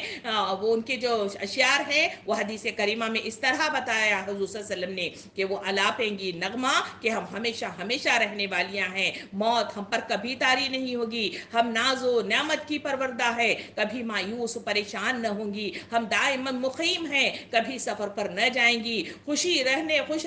वो उनके जो अशियार हैं वो हदीस करीमा में इस तरह बताया हुज़ूर सल्लल्लाहु अलैहि वसल्लम ने कि वो अलापेंगी नगमा कि हम हमेशा हमेशा रहने वालियां हैं। मौत हम पर कभी तारी नहीं होगी। हम नाजो नेमत की परवरदा है, कभी मायूस परेशान न होंगी। हम दाइमन मुक़ीम हैं, कभी सफ़र पर न जाएंगी। खुश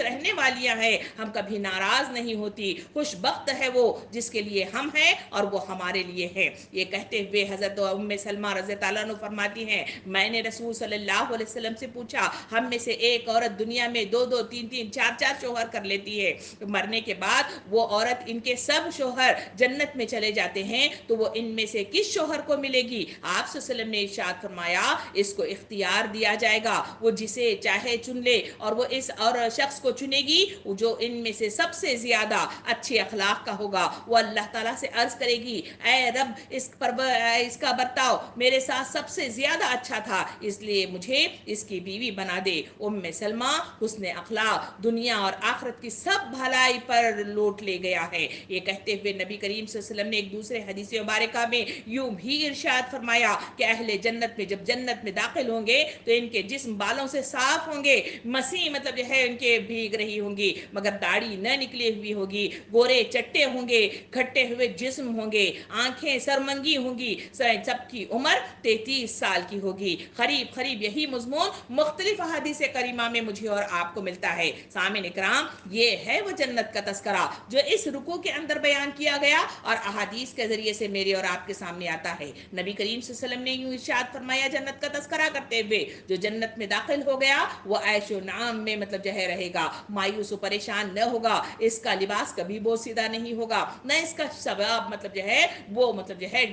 रहने वालियां हैं, हम कभी नाराज़ नहीं होती। खुशबख्त है वो जिसके लिए हम हैं और वो हमारे लिए है। ये कहते हुए हज़रत उम्मे सलमा रज़ी अल्लाह अन्हा फरमाती हैं, मैंने रसूल सल्लल्लाहु अलैहि वसल्लम से पूछा, हम में से एक औरत दुनिया में 2-2, 3-3, 4-4 शौहर कर लेती है, मरने के बाद वो औरत इनके सब शौहर जन्नत में चले जाते हैं, तो वो इनमें से किस शौहर को मिलेगी? आप सल्लल्लाहु अलैहि वसल्लम ने इरशाद फरमाया, इसको इख्तियार दिया जाएगा, वो जिसे चाहे चुन ले और वो इस और शख्स को चुनेगी जो इनमें से सबसे ज्यादा अच्छे अखलाक का होगा। वो अल्लाह ताला से अर्ज करेगी, ऐ रब, इसका बर्ताव मेरे साथ सबसे ज्यादा अच्छा था, इसलिए मुझे इसकी बीवी बना दे। उम्मे सलमा हुस्न अखलाक दुनिया और आखिरत की सब भलाई पर लौट ले गया है। ये कहते हुए नबी करीम सल्लल्लाहु अलैहि वसल्लम ने एक दूसरे हदीस मुबारका में यूं भी इरशाद फरमाया कि अहले जन्नत में जब जन्नत में दाखिल होंगे तो इनके जिस्म बालों से साफ होंगे, मसी मतलब जो है इनके भीग रही होंगी मगर दाढ़ी न निकली हुई होगी, गोरे चट्टे होंगे, खट्टे हुए जिस्म होंगे, आंखें सरमंगी होंगी, सबकी उम्र 33 साल की होगी। करीब करीब यही मजमून मुख्तलिफ हदीस करीमा में मुझे और आपको मिलता है। सामिन इकराम, ये है वो जन्नत का तस्करा जो इस रुकू के अंदर बयान किया गया और अहादीस के जरिए से मेरे और आपके सामने आता है। नबी करीम सल्लल्लाहु अलैहि वसल्लम ने यूं इरशाद फरमाया जन्नत का तस्करा करते हुए, जो जन्नत में दाखिल हो गया वो ऐशो नाम में मतलब जो है रहेगा, मायूस परेशान न होगा, इसका लिबास कभी बोसीदा नहीं होगा, न इसका सवाब मतलब जो है वो मतलब जो है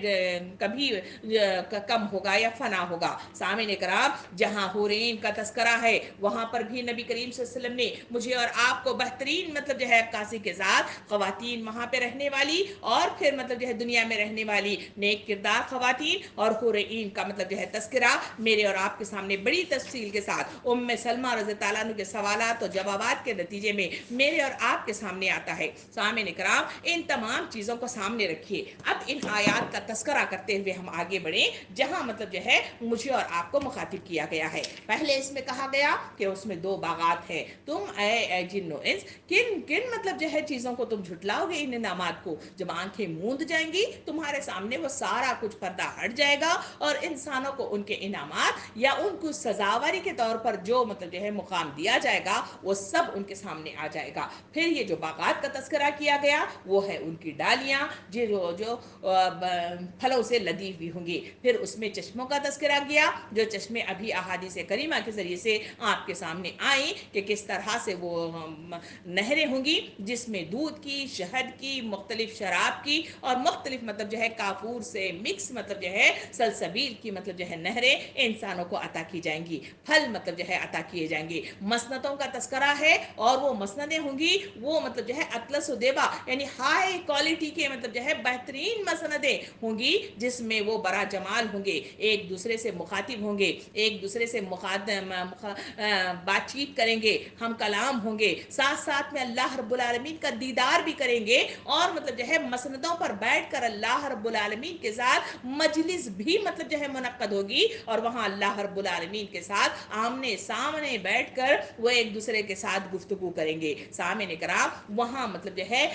कभी कम होगा या फना होगा। सामिन इकराम, जहाँ हुरैन का तस्करा है वहाँ पर भी नबी करीम सल्लल्लाहु अलैहि वसल्लम ने मुझे और आपको बेहतरीन मतलब जो है अक्कासी के साथ खवातीन वहाँ पे रहने वाली और फिर मतलब जो है दुनिया में रहने वाली नेक किरदार खवातीन और हुरैन का मतलब जो है तस्करा मेरे और आपके सामने बड़ी तफसील के साथ उम्मे सलमा रज़ी अल्लाह अन्हा के सवालात और जवाबात के नतीजे में मेरे और आपके सामने आता है। सामिन इकराम, इन तमाम चीज़ों को सामने रखिए। अब इन आयात का तस्करा करते हुए हम आगे बढ़े जहाँ मतलब जो है मुझे और आपको मुखातिब किया गया है। पहले इसमें कहा गया कि उसमें 2 बागात हैं, तुम ए जिन्नो इंस किन किन मतलब जो है चीज़ों को तुम झुटलाओगे इन इनामात को। जब आंखें मूंद जाएंगी तुम्हारे सामने वो सारा कुछ पर्दा हट जाएगा और इंसानों को उनके इनामात या उनको सजावरी के तौर पर जो मतलब जो है मुकाम दिया जाएगा वो सब उनके सामने आ जाएगा। फिर ये जो बागात का तस्करा किया गया वो है उनकी डालियाँ जो जो फलों से लदी हुई होंगी। फिर उसमें चश्मों का तस्करा किया जो चश्मे अभी अहादीस करीमा के ज़रिए से आपके सामने आई कि किस तरह से वो नहरें होंगी जिसमें दूध की, शहद की, मुख्तलिफ शराब की और मुख्तलिफ मतलब जो है काफूर से मिक्स मतलब जो है सलसबील की मतलब जो है नहरें इंसानों को अता की जाएंगी, फल मतलब जो है अता किए जाएंगे। मसनदों का तस्करा है और वो मसनदें होंगी वो मतलब जो है अतलस देबा यानी हाई क्वालिटी के मतलब जो है बेहतरीन मसनदें होंगी जिसमें वो बड़ा जमाल होंगे, एक दूसरे से मुखातिब होंगे, एक दूसरे से बातचीत करेंगे, हम कलाम होंगे, साथ साथ में अल्लाह रब्बुल आलमीन का दीदार भी करेंगे और मतलब जो है मसनदों पर बैठकर अल्लाह रब्बुल आलमीन के साथ मजलिस भी मतलब जो है मुनक्कद होगी और वहाँ अल्लाह रब्बुल आलमीन के साथ आमने सामने बैठकर वो एक दूसरे के साथ गुफ्तगू करेंगे। सामने इकराम, वहाँ मतलब जो है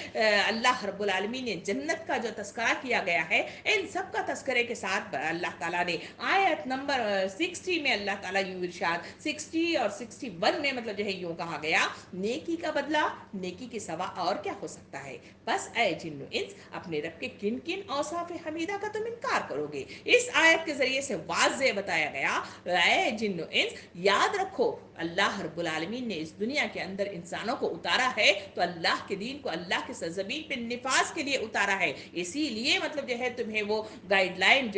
अल्लाह रब्बुल आलमीन ने जन्नत का जो तस्करा किया गया है इन सब का तस्करे के साथ अल्लाह ताला ने आयत नंबर 60 में अल्लाह ताला यूं इरशाद 60 और 61 में मतलब जो है यूं कहा गया, नेकी का बदला नेकी के सिवा और क्या हो सकता है। बस ऐ जिन्नो इंस, अपने रब के किन किन औसाफ हमीदा का तुम इनकार करोगे। इस आयत के जरिए से वाज़े बताया गया, ऐ जिन्नो इंस, याद रखो अल्लाह रब्बुल आलमीन ने इस दुनिया के अंदर इंसानों को उतारा है तो अल्लाह के दीन को, अल्लाह के सरजमीन पे निफाज के लिए उतारा है। इसीलिए मतलब जो है तुम्हें वो गाइडलाइन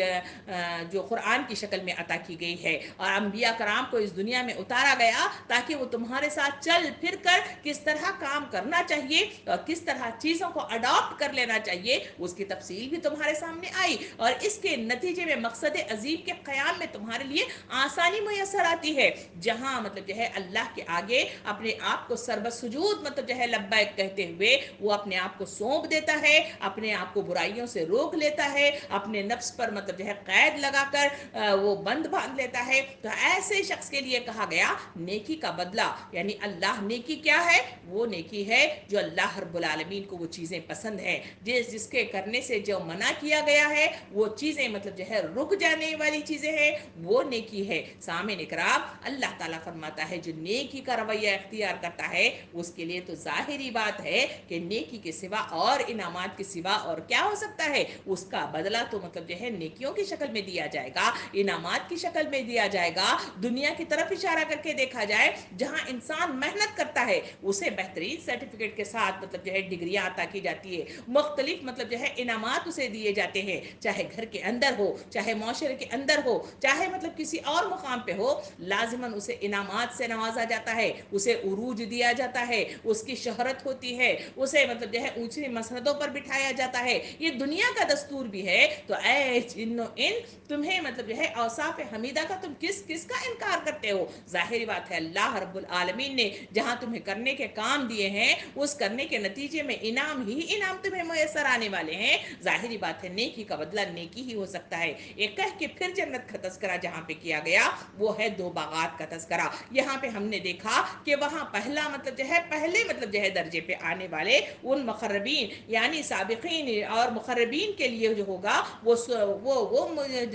जो कुरान की शक्ल में अता की गई है और अम्बिया कराम को इस दुनिया में उतारा गया ताकि वो तुम्हारे साथ चल फिर कर किस तरह काम करना चाहिए और किस तरह चीज़ों को अडॉप्ट कर लेना चाहिए उसकी तफसील भी तुम्हारे सामने आई। और इसके नतीजे में मकसद अजीम के क़याम में तुम्हारे लिए आसानी मैसर आती है, जहाँ मतलब जो है अल्लाह के आगे अपने आप को सरबसुजूद मतलब जो है लब्बैक कहते हुए वो अपने आप को सौंप देता है, अपने आप को बुराइयों से रोक लेता है, अपने नफ्स पर मतलब जो है कैद लगाकर वो बंद बांध लेता है। तो ऐसे शख्स के लिए कहा गया नेकी का बदला, यानी अल्लाह नेकी क्या है, वो नेकी है जो अल्लाह रब्बुल आलमीन को वो चीज़ें पसंद हैं, जिसके करने से जो मना किया गया है वो चीज़ें मतलब जो है रुक जाने वाली चीज़ें हैं, वो नेकी है। सामईन इकराम, अल्लाह ताला फरमाता है जो नेकी का रवैया इख्तियार करता है उसके लिए तो जाहिरी बात है कि नेकी के सिवा और इनामात के सिवा और क्या हो सकता है, उसका बदला तो मतलब जो है नेकियों की शक्ल में दिया जाएगा, इनामात की शक्ल में दिया जाएगा। दुनिया की तरफ इशारा करके देखा जाए जहां इंसान मेहनत करता है उसे बेहतरीन सर्टिफिकेट के साथ मतलब जो है डिग्रियां अता की जाती है, मुख्तलिफ मतलब जो है इनामात उसे दिए जाते हैं, चाहे घर के अंदर हो, चाहे माशरे के अंदर हो, चाहे मतलब किसी और मुकाम पे हो, लाजिमन उसे इनामात से नवाजा जाता है, उसे उरूज दिया जाता है, उसकी शहरत होती है, उसे मतलब जो है ऊंची मसनदों पर बिठाया जाता है। ये दुनिया का दस्तूर भी है। तो ऐ जिन्नो इन, तुम्हें मतलब जो है औसाफ हमीदा का तुम किस किस का इनकार करते हो। जाहिर बात है अल्लाह रब्बुल आलमीन ने जहां तुम्हें करने के काम दिए हैं उस करने के नतीजे में इनाम ही इनाम तुम्हें मैसर आने वाले हैं। जाहिरी बात है नेकी का बदला नेकी ही हो सकता है। एक कह के फिर जन्नत का तस्करा जहां पे किया गया वो है दो बागात का तस्करा। यहाँ पे हमने देखा कि वहां पहला मतलब जो है पहले मतलब जो है दर्जे पे आने वाले उन मुक़र्रबीन यानी साबिकीन और मुक़र्रबीन के लिए जो होगा वो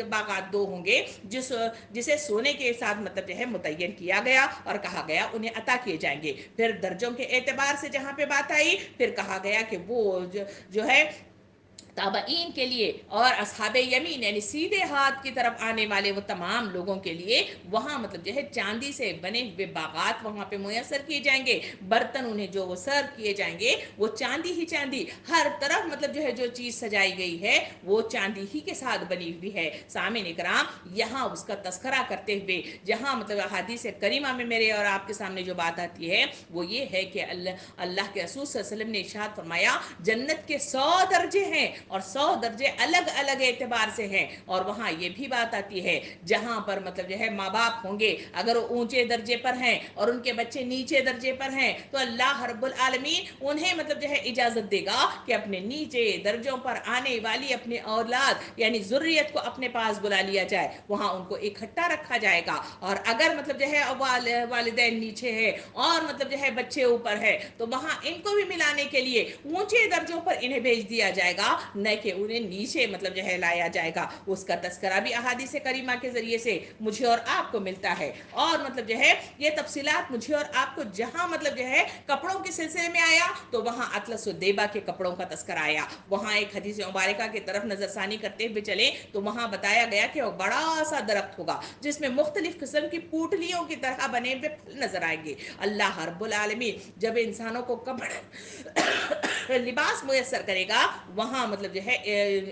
बागात दो होंगे जिसे सोने के साथ मतलब जो है मुतय्यन किया गया और कहा गया उन्हें अता किए जाएंगे। फिर दर्जों के एतबार से जहां पे बात आई फिर कहा गया कि वो जो है ताबईन के लिए और असहाबे यमीन यानी सीधे हाथ की तरफ आने वाले वो तमाम लोगों के लिए वहाँ मतलब जो है चांदी से बने हुए बागात वहाँ पे मुयसर किए जाएंगे। बर्तन उन्हें जो वो सर्व किए जाएंगे वो चांदी ही चांदी, हर तरफ मतलब जो है जो चीज़ सजाई गई है वो चांदी ही के साथ बनी हुई है। सामईन इकराम, यहाँ उसका तस्करा करते हुए जहाँ मतलब हदीस करीमा में मेरे और आपके सामने जो बात आती है वो ये है कि अल्लाह के रसूल सल्लल्लाहु अलैहि वसल्लम ने इरशाद फरमाया जन्नत के 100 दर्जे हैं और 100 दर्जे अलग अलग एतबार से हैं। और वहाँ ये भी बात आती है जहाँ पर मतलब जो है माँ बाप होंगे अगर वो ऊंचे दर्जे पर हैं और उनके बच्चे नीचे दर्जे पर हैं तो अल्लाह रब्बुल आलमीन उन्हें मतलब जो है इजाज़त देगा कि अपने नीचे दर्जों पर आने वाली अपनी औलाद यानी ज़ुर्रियत को अपने पास बुला लिया जाए, वहाँ उनको इकट्ठा रखा जाएगा। और अगर मतलब जो है वालिदैन नीचे है और मतलब जो है बच्चे ऊपर है तो वहाँ इनको भी मिलाने के लिए ऊंचे दर्जों पर इन्हें भेज दिया जाएगा, न कि उन्हें नीचे मतलब जो है लाया जाएगा। उसका तस्करा भी अहादीस करीमा के जरिए से मुझे और आपको मिलता है। और मतलब जो है ये तफसीलात मुझे और आपको जहाँ मतलब जो है कपड़ों के सिलसिले में आया तो वहाँ अतलस देबा के कपड़ों का तस्करा आया। वहाँ एक हदीस मुबारका की तरफ नजरसानी करते हुए चले तो वहाँ बताया गया कि वो बड़ा सा दरख्त होगा जिसमें मुख्तलिफ किस्म की पूटलियों की तरह बने हुए फल नजर आएंगे। अल्लाह रब्बुल आलमीन जब इंसानों को कपड़े लिबास मुयसर करेगा वहाँ मतलब जो है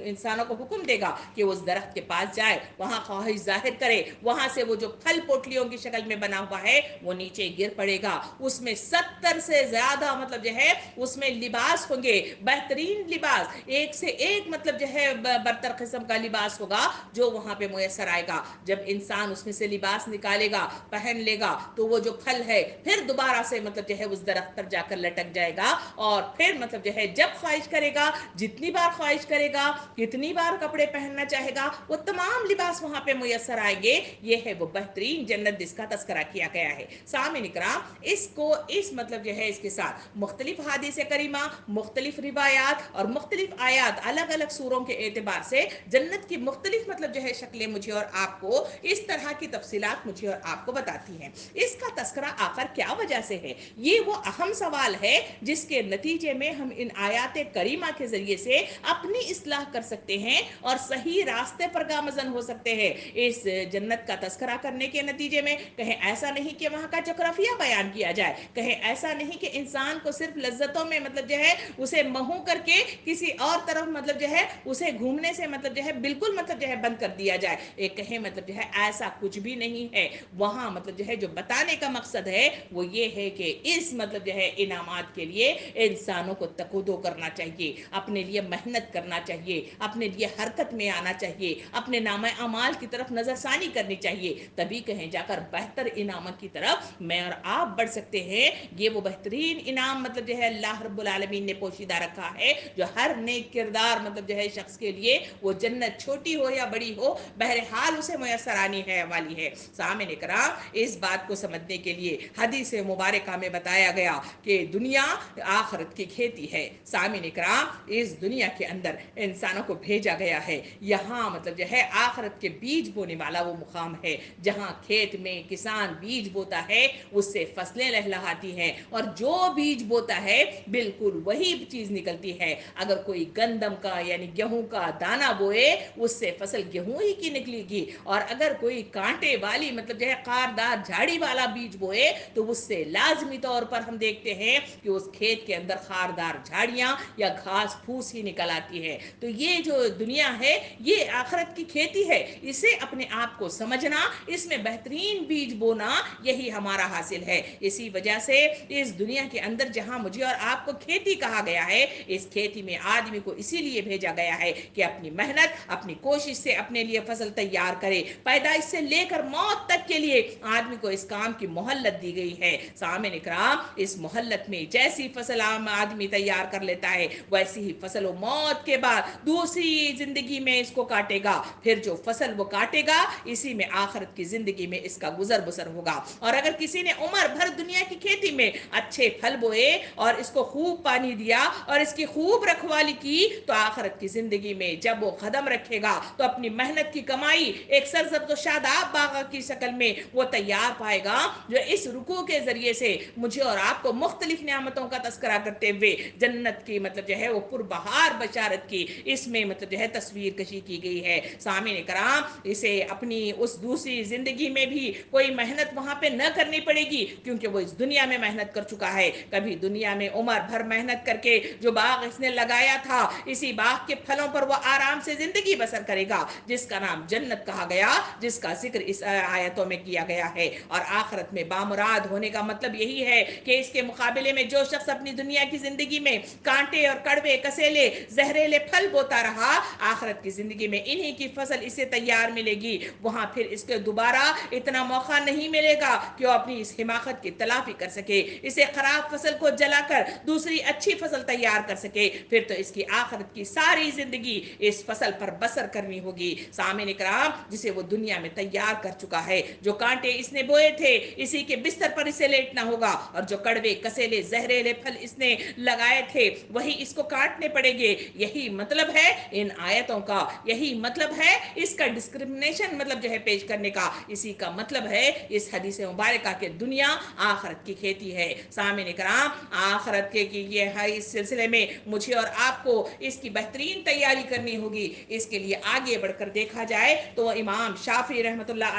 इंसानों को हुक्म देगा कि उस दरख्त के पास जाए, वहाँ ख्वाहिश जाहिर करे, वहाँ से वो जो फल पोटलियों की शक्ल में बना हुआ है वो नीचे गिर पड़ेगा। उसमें 70 से ज्यादा मतलब जो है उसमें लिबास होंगे, बेहतरीन लिबास, एक से एक मतलब जो है बरतर किस्म का लिबास होगा जो वहाँ पे मुयसर आएगा। जब इंसान उसमें से लिबास निकालेगा पहन लेगा तो वो जो फल है फिर दोबारा से मतलब जो है उस दरख्त पर जाकर लटक जाएगा और फिर मतलब जो है जब ख्वाहिश करेगा जितनी बार ख्वाहिश करेगा, कितनी बार कपड़े पहनना चाहेगा, वो तमाम लिबास वहाँ पे मुयसर आएंगे। ये है वो बेहतरीन जन्नत जिसका तस्करा किया गया है। सामीन इकराम, इसको इस मतलब जो है इसके साथ मुख्तलिफ हादीस करीमा, मुख्तलिफ रिवायात और मुख्तलिफ आयात अलग अलग सूरों के एतबार से जन्नत की मुख्तलिफ मतलब जो है शक्लें मुझे और आपको इस तरह की तफसीलात मुझे और आपको बताती हैं। इसका तस्करा आखिर क्या वजह से है, ये वो अहम सवाल है जिसके नतीजे में हम इन आयात करीमा के जरिए से अपनी इस्लाह कर सकते हैं और सही रास्ते पर गामजन हो सकते हैं। इस जन्नत का तस्करा करने के नतीजे में कहीं ऐसा नहीं कि वहाँ का जोग्राफिया बयान किया जाए, कहीं ऐसा नहीं कि इंसान को सिर्फ लज्जतों में मतलब जो है उसे महू करके किसी और तरफ मतलब जो है उसे घूमने से मतलब जो है बिल्कुल मतलब जो है बंद कर दिया जाए। एक कहें मतलब जो है ऐसा कुछ भी नहीं है। वहाँ मतलब जो है जो बताने का मकसद है वो ये है कि इस मतलब जो है इनामात के लिए इंसानों को तकूदो करना चाहिए, अपने लिए मेहनत करना चाहिए, अपने लिए हरकत में आना चाहिए, अपने नाम अमाल की तरफ नजरसानी करनी चाहिए, तभी कहीं जाकर बेहतर इनाम की तरफ मैं और आप बढ़ सकते हैं। ये वो बेहतरीन इनाम मतलब जो है अल्लाह रब्बुल आलमीन ने पोशीदा रखा है, जो हर नेक किरदार मतलब जो है शख्स के लिए वो जन्नत छोटी हो या बड़ी हो बहरहाल उसे मुयसर आनी है वाली है। सामने कराम, इस बात को समझने के लिए हदीस मुबारक में बताया गया कि दुनिया आखरत की खेती है। सामने कराम, इस दुनिया के अंदर इंसानों को भेजा गया है, यहाँ मतलब जो है आखरत के बीज बोने वाला वो मुकाम है जहाँ खेत में किसान बीज बोता है, उससे फसलें लहलहाती हैं और जो बीज बोता है बिल्कुल वही चीज निकलती है। अगर कोई गंदम का यानी गेहूं का दाना बोए उससे फसल गेहूं ही की निकलेगी, और अगर कोई कांटे वाली मतलब जो है कारदार झाड़ी वाला बीज बोए तो उससे लाजमी तौर पर हम देखते हैं कि उस खेत के अंदर खारदार झाड़ियां या घास फूस ही निकल आती है। तो ये जो दुनिया है ये आखिरत की खेती है, इसे अपने आप को समझना, इसमें बेहतरीन बीज बोना, यही हमारा हासिल है। इसी वजह से इस दुनिया के अंदर जहां मुझे और आपको खेती कहा गया है, इस खेती में आदमी को इसीलिए भेजा गया है कि अपनी मेहनत अपनी कोशिश से अपने लिए फसल तैयार करे। पैदाइश से लेकर मौत तक के लिए आदमी को इस काम की मोहल्लत दी गई है। सामने इकराम, इस मोहल्लत में जैसी फसल आम आदमी तैयार कर लेता है वैसी ही फसल वो मौत के बाद दूसरी जिंदगी में इसको काटेगा, फिर जो फसल वो काटेगा इसी में आखिरत की जिंदगी में इसका गुजर बसर होगा। और अगर किसी ने उम्र भर दुनिया की खेती में अच्छे फल बोए और इसको खूब पानी दिया और इसकी खूब रखवाली की तो आखिरत की जिंदगी में जब वो कदम रखेगा तो अपनी मेहनत की कमाई एक सरसब्ज़ और शादाब बागा की शक्ल में वो तैयार पाएगा, जो इस रुकू के जरिए से मुझे और आपको मुख्तलिफ नियामतों का तस्करा करते हुए जन्नत की मतलब जो है वो पुरबहार बशारत की इसमें मतलब जो है तस्वीर कशी की गई है। सामीन कराम, इसे अपनी उस दूसरी जिंदगी में भी कोई मेहनत वहां पे न करनी पड़ेगी क्योंकि वो इस दुनिया में मेहनत कर चुका है। कभी दुनिया में उम्र भर मेहनत करके जो बाग इसने लगाया था इसी बाग के फलों पर वो आराम से जिंदगी बसर करेगा, जिसका नाम जन्नत कहा गया, जिसका जिक्र इस आयतों में किया गया है। और आखिरत में बामुराद होने का मतलब यही है कि इसके मुकाबले में जो शख्स अपनी दुनिया की जिंदगी में कांटे और कड़वे कसेले जहरीले फल बोता रहा, आखिरत की जिंदगी में इन्हीं की फसल इसे तैयार मिलेगी। वहां फिर इसके दोबारा इतना मौका नहीं मिलेगा कि वो अपनी इस हिमाकत की तलाफी कर सके, इसे खराब फसल को जलाकर दूसरी अच्छी फसल तैयार कर सके। फिर तो इसकी आखिरत की सारी जिंदगी इस फसल पर बसर करनी होगी। सामीन इकराम, जिसे वो दुनिया में तैयार कर चुका है, जो कांटे इसने बोए थे इसी के बिस्तर पर इसे लेटना होगा, और जो कड़वे कसेले जहरीले फल इसने लगाए थे वही इसको काटने पड़ेंगे। यही मतलब है इन आयतों का, यही मतलब है इसका डिस्क्रिमिनेशन मतलब जो है पेश करने का, इसी का मतलब है इस हदीस मुबारक के दुनिया आखिरत की खेती है। सामीन इकराम, आखिरत के ये है इस सिलसिले में मुझे और आपको इसकी बेहतरीन तैयारी करनी होगी। इसके लिए आगे बढ़कर देखा जाए तो इमाम शाफी रहमतुल्लाह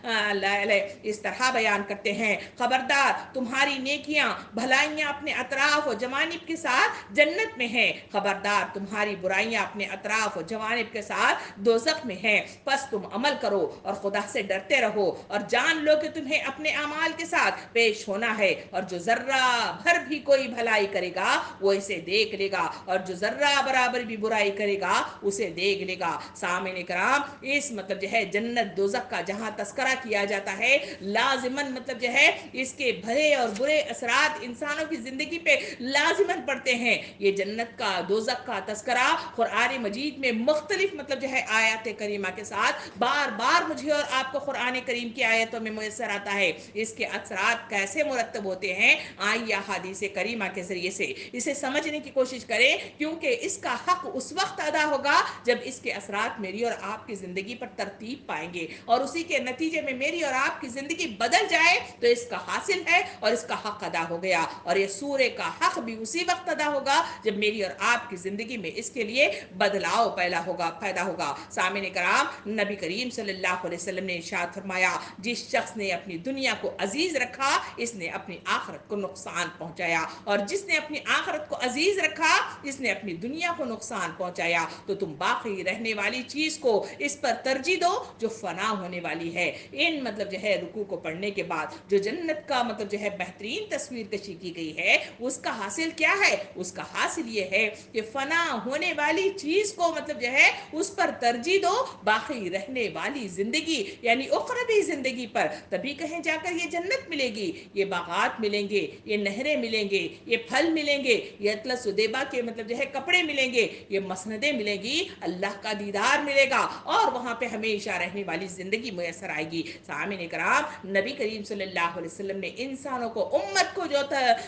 अलैह इस तरह बयान करते हैं, खबरदार तुम्हारी नेकियां भलाइयां अपने अतराफ और जवानिब के साथ जन्नत में हैं, खबरदार तुम्हारी बुराइयां अपने अतराफ और जवानिब के साथ दोज़ख में हैं। बस तुम अमल करो और खुदा से डरते रहो और जान लो कि तुम्हें अपने अमाल के साथ पेश होना है, और जो जर्रा भर भी कोई भलाई करेगा वो इसे देख लेगा, और जो जर्रा बराबर भी बुराई करेगा उसे देख लेगा। सामने कराम, इस मतलब जो है जन्नत दोज़ख का जहां तस्करा किया जाता है, लाजिमन मतलब जो है इसके भले और बुरे असरात इंसानों की जिंदगी पे लाजिमन पड़ते हैं। ये जन्नत का दोज़ख का तस्करा कुरान मजीद में मुख्तलिफ मतलब जो है आयत करीमा के साथ बार बार मुझे और आपको कुरान करीम की आयतों में मुयसर आता है। इसके असरात कैसे मुरतब होते हैं, आइए अहादीस करीमा के ज़रिए से इसे समझने की कोशिश करें, क्योंकि इसका हक उस वक्त अदा होगा जब इसके असरात मेरी और आपकी ज़िंदगी पर तरतीब पाएंगे और उसी के नतीजे में मेरी और आपकी ज़िंदगी बदल जाए तो इसका हासिल है और इसका हक अदा हो गया। और ये सूरे का हक भी उसी वक्त अदा होगा जब मेरी और आपकी ज़िंदगी में इसके लिए बदलाव पैदा होगा। सामने कराम, नबी करीम सल्लल्लाहु अलैहि वसल्लम ने इरशाद फरमाया, जिस शख्स ने अपनी दुनिया को अजीज रखा इसने अपनी आखिरत को नुकसान पहुंचाया, और जिसने अपनी आखिरत को अजीज रखा इसने अपनी दुनिया को नुकसान पहुंचाया। तो तुम बाकी रहने वाली चीज को इस पर तरजीह दो जो फना होने वाली है। इन मतलब जो है रुकू को पढ़ने के बाद जो जन्नत का मतलब जो है बेहतरीन तस्वीर कशी की गई है, उसका हासिल क्या है? उसका हासिल ये है कि फना होने वाली चीज को मतलब जो है उस पर तरजीह दो बाकी रहने वाली जिंदगी यानी उखरवी जिंदगी पर, तभी कहीं जाकर ये जन्नत मिलेगी, ये बागात मिलेंगे, ये नहरें मिलेंगे, ये फल मिलेंगे, ये अतलस सुदेबा के मतलब जो है कपड़े मिलेंगे, ये मसनदें मिलेंगी, अल्लाह का दीदार मिलेगा और वहां पे हमेशा रहने वाली जिंदगी मुयसर आएगी। सामिन इकराम, नबी करीम सल्लल्लाहु अलैहि वसल्लम ने इंसानों को, उम्मत को जो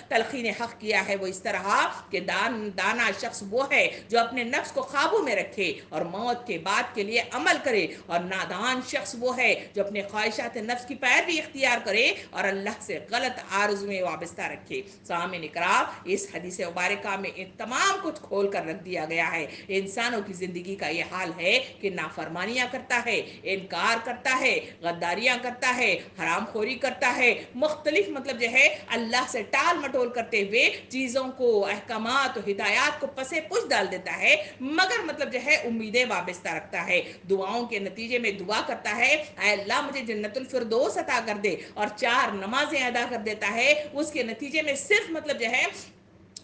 तलखीन हक किया है वो इस तरह कि दाना शख्स वो है जो अपने नफ्स को काबू में रखे और मौत के बाद के लिए अमल करे, और नादान शख्स वो है जो अपने ख्वाहिशात नफ्स की पैरवी इख्तियार करे और अल्लाह से गलत आरज़ू में वाबस्ता रखे। सामिन इकराम, इस हदीस मुबारका में इन तमाम कुछ खोल कर रख दिया गया है। इंसानों की ज़िंदगी का ये हाल है कि नाफरमानियाँ करता है, इनकार करता है, गद्दारियाँ करता है, हरामखोरी करता है, मुख्तलिफ मतलब जो है अल्लाह से टाल मटोल करते हुए चीज़ों को, अहकामात और हिदायत को पसे पुश डाल देता है, मगर मतलब जो है उम्मीदें वाबस्ता रखता है, दुआओं के नतीजे में दुआ करता है, अल्लाह मुझे जन्नतुल फिरदौस अता कर दे, और 4 नमाजें अदा कर देता है। उसके नतीजे में सिर्फ मतलब जो है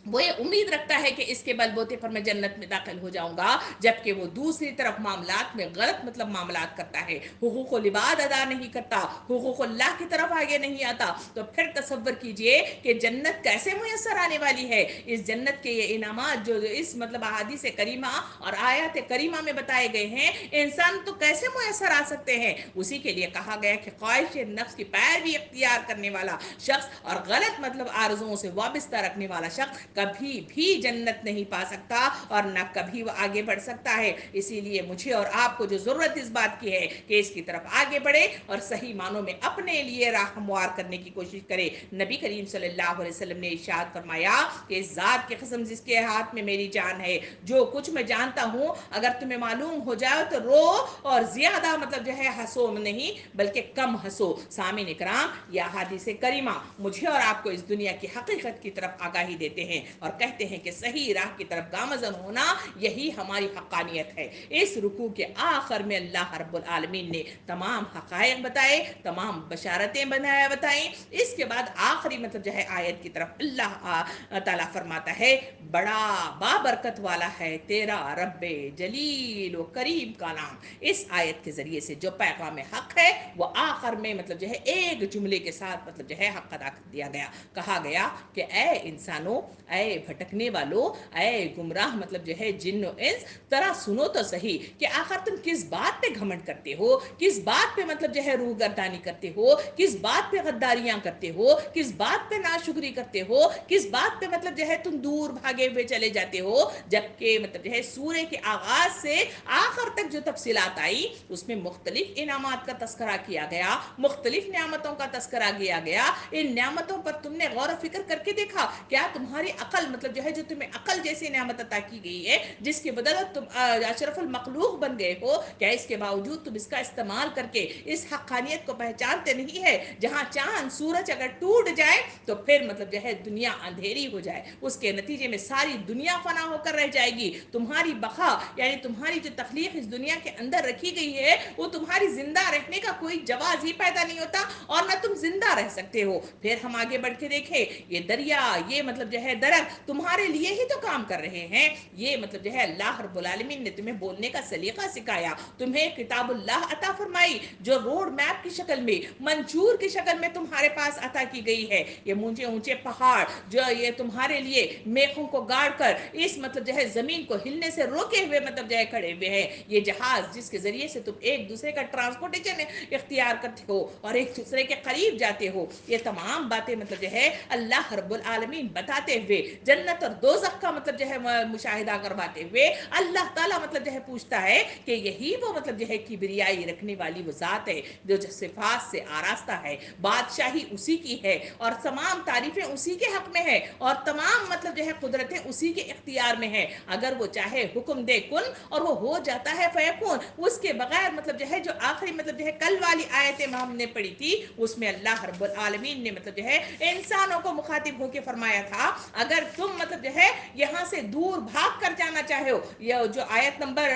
वो ये उम्मीद रखता है कि इसके बलबूते पर मैं जन्नत में दाखिल हो जाऊंगा, जबकि वो दूसरी तरफ मामलात में गलत मतलब मामलात करता है, हुकूकुल इबाद अदा नहीं करता, हुकूकुल्लाह की तरफ आगे नहीं आता। तो फिर तसव्वुर कीजिए कि जन्नत कैसे मुयस्सर आने वाली है। इस जन्नत के ये इनामात जो इस मतलब अहादीस करीमा और आयत करीमा में बताए गए हैं, इंसान तो कैसे मुयस्सर आ सकते हैं। उसी के लिए कहा गया कि ख्वाहिश नफ्स की पैरवी इख्तियार करने वाला शख्स और गलत मतलब आरजुओं से वाबस्ता रखने वाला शख्स कभी भी जन्नत नहीं पा सकता और न कभी वो आगे बढ़ सकता है। इसीलिए मुझे और आपको जो ज़रूरत इस बात की है कि इसकी तरफ आगे बढ़े और सही मानों में अपने लिए राह हमवार करने की कोशिश करे। नबी करीम सल्लल्लाहु अलैहि वसल्लम ने इरशाद फरमाया कि इस ज़ात की कसम जिसके हाथ में मेरी जान है, जो कुछ मैं जानता हूँ अगर तुम्हें मालूम हो जाए तो रो और ज़्यादा मतलब जो है हंसो नहीं बल्कि कम हंसो। सामिन इकराम, या हदीस करीमा मुझे और आपको इस दुनिया की हकीकत की तरफ आगाही देते हैं और कहते हैं कि सही राह की तरफ गामज़न होना यही हमारी हक़ानियत है। इस रुकू के आखिर में अल्लाह रब्बुल आलमीन ने तमाम हक़ाइक़ बताए, तमाम बशारतें बताई। इसके बाद आखिरी मतलब जो है आयत की तरफ अल्लाह ताला फरमाता है, बड़ा बाबरकत वाला है तेरा रब्बे जलील व करीम का नाम। इस आयत के ज़रिए से जो पैगाम हक़ है वो आखिर में मतलब जो है एक जुमले के साथ मतलब जो है हक़ अदा कर दिया गया। कहा गया कि ए इंसानों, ए भटकने वालों, ए गुमराह मतलब जो है जिन्नो इंस, तरा सुनो तो सही कि आखिर तुम किस बात पे घमंड करते हो, किस बात पे मतलब जो है रूहगर्दानी करते हो, किस बात पे गद्दारियां करते हो, किस बात पे नाशुक्री करते हो, किस बात पे मतलब जो है तुम दूर भागे हुए चले जाते हो। जबकि मतलब जो है सूर्य के आगाज से आखिर तक जो तफसीलात आई उसमें मुख्तलिफ इनामात का तस्करा किया गया, मुख्तलिफ नियामतों का तस्करा किया गया। इन नियामतों पर तुमने गौर फिक्र करके देखा? क्या तुम्हारी अकल मतलब जो है जो तुम्हें अकल जैसी नियामत अता की गई है जिसके बदौलत तुम अशरफुल मखलूक बन गए हो, क्या इसके बावजूद तुम इसका इस्तेमाल करके इस हक़ानियत को पहचानते नहीं है? जहां चांद सूरज अगर टूट जाए तो फिर मतलब जो है दुनिया अंधेरी हो जाए, उसके नतीजे में सारी दुनिया फना होकर रह जाएगी। तुम्हारी बका यानी तुम्हारी जो तखलीक इस दुनिया के अंदर रखी गई है वो तुम्हारी जिंदा रहने का कोई जवाज ही पैदा नहीं होता और ना तुम जिंदा रह सकते हो। फिर हम आगे बढ़ के देखें, ये दरिया, ये मतलब जो है दरख्त, برعکس تمہارے لیے ہی تو کام کر رہے ہیں. یہ مطلب جو ہے اللہ رب العالمین نے تمہیں بولنے کا سلیقہ سکھایا, تمہیں کتاب اللہ عطا فرمائی جو روڈ میپ کی شکل میں, منشور کی شکل میں تمہارے پاس عطا کی گئی ہے. یہ اونچے اونچے پہاڑ جو یہ تمہارے لیے میخوں کو گاڑ کر اس مطلب جو ہے زمین کو ہلنے سے روکے ہوئے مطلب جو ہے کھڑے ہوئے ہیں. یہ جہاز جس کے ذریعے سے تم ایک دوسرے کا ٹرانسپورٹیشن اختیار کرتے ہو اور ایک دوسرے کے قریب جاتے ہو, یہ تمام باتیں مطلب جو ہے اللہ رب العالمین بتاتے ہوئے, جنت اور دوزخ کا مطلب جو ہے مشاہدہ کرواتے ہوئے اللہ تعالیٰ مطلب جو ہے پوچھتا ہے کہ یہی وہ مطلب جو ہے کبریائی رکھنے والی وہ ذات ہے جو صفات سے آراستہ ہے, بادشاہی اسی کی ہے اور تمام تعریفیں اسی کے حق میں ہے اور تمام مطلب جو ہے قدرتیں اسی کے اختیار میں ہے. اگر وہ چاہے حکم دے کن اور وہ ہو جاتا ہے فیکون. اس کے بغیر مطلب جو ہے جو آخری مطلب جو ہے کل والی آیتیں ہم نے پڑھی تھی اس میں اللہ رب العالمین نے مطلب جو ہے انسانوں کو مخاطب ہو کے فرمایا تھا اگر تم مطلب جو ہے یہاں سے دور بھاگ کر جانا چاہے ہو, یہ جو آیت نمبر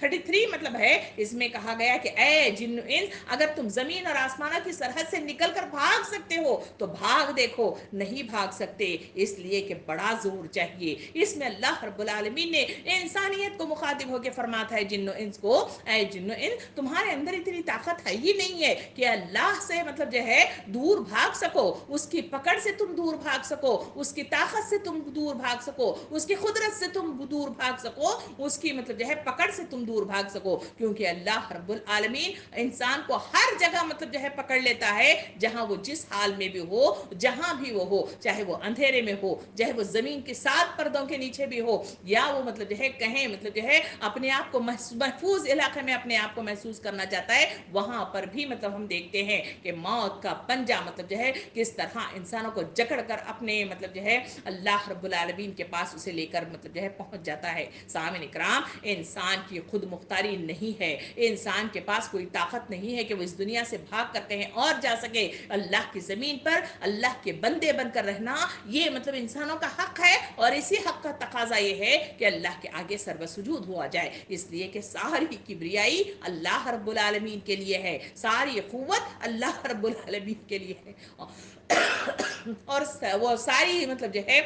33 مطلب ہے, اس میں کہا گیا کہ اے جن انس اگر تم زمین اور آسمانہ کی سرحد سے نکل کر بھاگ سکتے ہو تو بھاگ دیکھو, نہیں بھاگ سکتے اس لیے کہ بڑا زور چاہیے. اس میں اللہ رب العالمین نے انسانیت کو مخاطب ہو کے فرماتا ہے جن و انس کو, اے جن و انس تمہارے اندر اتنی طاقت ہے ہی نہیں ہے کہ اللہ سے مطلب جو ہے دور بھاگ سکو, اس کی پکڑ سے تم دور بھاگ سکو, اس کی طاقت سے تم دور بھاگ سکو, اس کی قدرت سے تم دور بھاگ سکو, اس کی مطلب جو ہے پکڑ سے تم دور بھاگ سکو. کیونکہ اللہ رب العالمین انسان کو ہر جگہ مطلب جو ہے پکڑ لیتا ہے جہاں وہ جس حال میں بھی ہو, جہاں بھی وہ ہو, چاہے وہ اندھیرے میں ہو, چاہے وہ زمین کے 7 پردوں کے نیچے بھی ہو, یا وہ مطلب جو ہے کہیں مطلب جو ہے اپنے آپ کو محفوظ علاقے میں اپنے آپ کو محسوس کرنا چاہتا ہے, وہاں پر بھی مطلب ہم دیکھتے ہیں کہ موت کا پنجہ مطلب جو ہے کس طرح انسانوں کو جکڑ کر اپنے مطلب جو ہے اللہ رب العالمین کے پاس اسے لے کر مطلب جو ہے پہنچ جاتا ہے. سامعین کرام, انسان کی خود مختاری نہیں ہے, انسان کے پاس کوئی طاقت نہیں ہے کہ وہ اس دنیا سے بھاگ کر کہیں اور جا سکے. اللہ کی زمین پر اللہ کے بندے بن کر رہنا یہ مطلب انسانوں کا حق ہے اور اسی حق کا تقاضا یہ ہے کہ اللہ کے آگے سر بسجود ہوا جائے. اس لیے کہ ساری کبریائی اللہ رب العالمین کے لیے ہے, ساری قوت اللہ رب العالمین کے لیے ہے اور وہ ساری مطلب جو ہے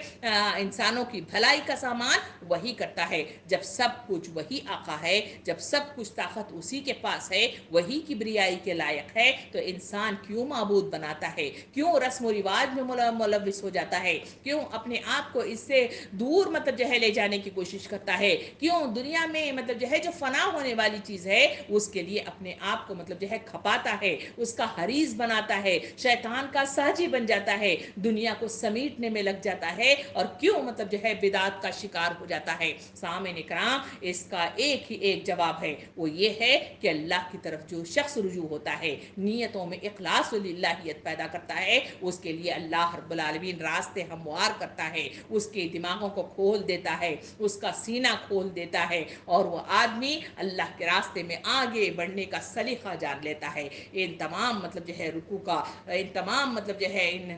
انسانوں کی بھلائی کا سامان وہی کرتا ہے. جب سب کچھ وہی آقا ہے, جب سب کچھ طاقت اسی کے پاس ہے, وہی کبریائی کے لائق ہے, تو انسان کیوں معبود بناتا ہے, کیوں رسم و رواج میں ملوث ہو جاتا ہے, کیوں اپنے آپ کو اس سے دور مطلب جو ہے لے جانے کی کوشش کرتا ہے, کیوں دنیا میں مطلب جو ہے جو فنا ہونے والی چیز ہے اس کے لیے اپنے آپ کو مطلب جو ہے کھپاتا ہے, اس کا حریص بناتا ہے, شیطان کا ساجی بن جاتا ہے, دنیا کو سمیٹنے میں لگ جاتا ہے, اور کیوں مطلب جو ہے بدعات کا شکار ہو جاتا ہے. سامعین کرام, اس کا ایک ہی ایک جواب ہے, وہ یہ ہے کہ اللہ کی طرف جو شخص رجوع ہوتا ہے, نیتوں میں اخلاص و للہیت پیدا کرتا ہے, اس کے لیے اللہ رب العالمین راستے ہموار کرتا ہے, اس کے دماغوں کو کھول دیتا ہے, اس کا سینہ کھول دیتا ہے, اور وہ آدمی اللہ کے راستے میں آگے بڑھنے کا سلیقہ جان لیتا ہے. ان تمام مطلب جو ہے رکوع کا, ان تمام مطلب جو ہے ان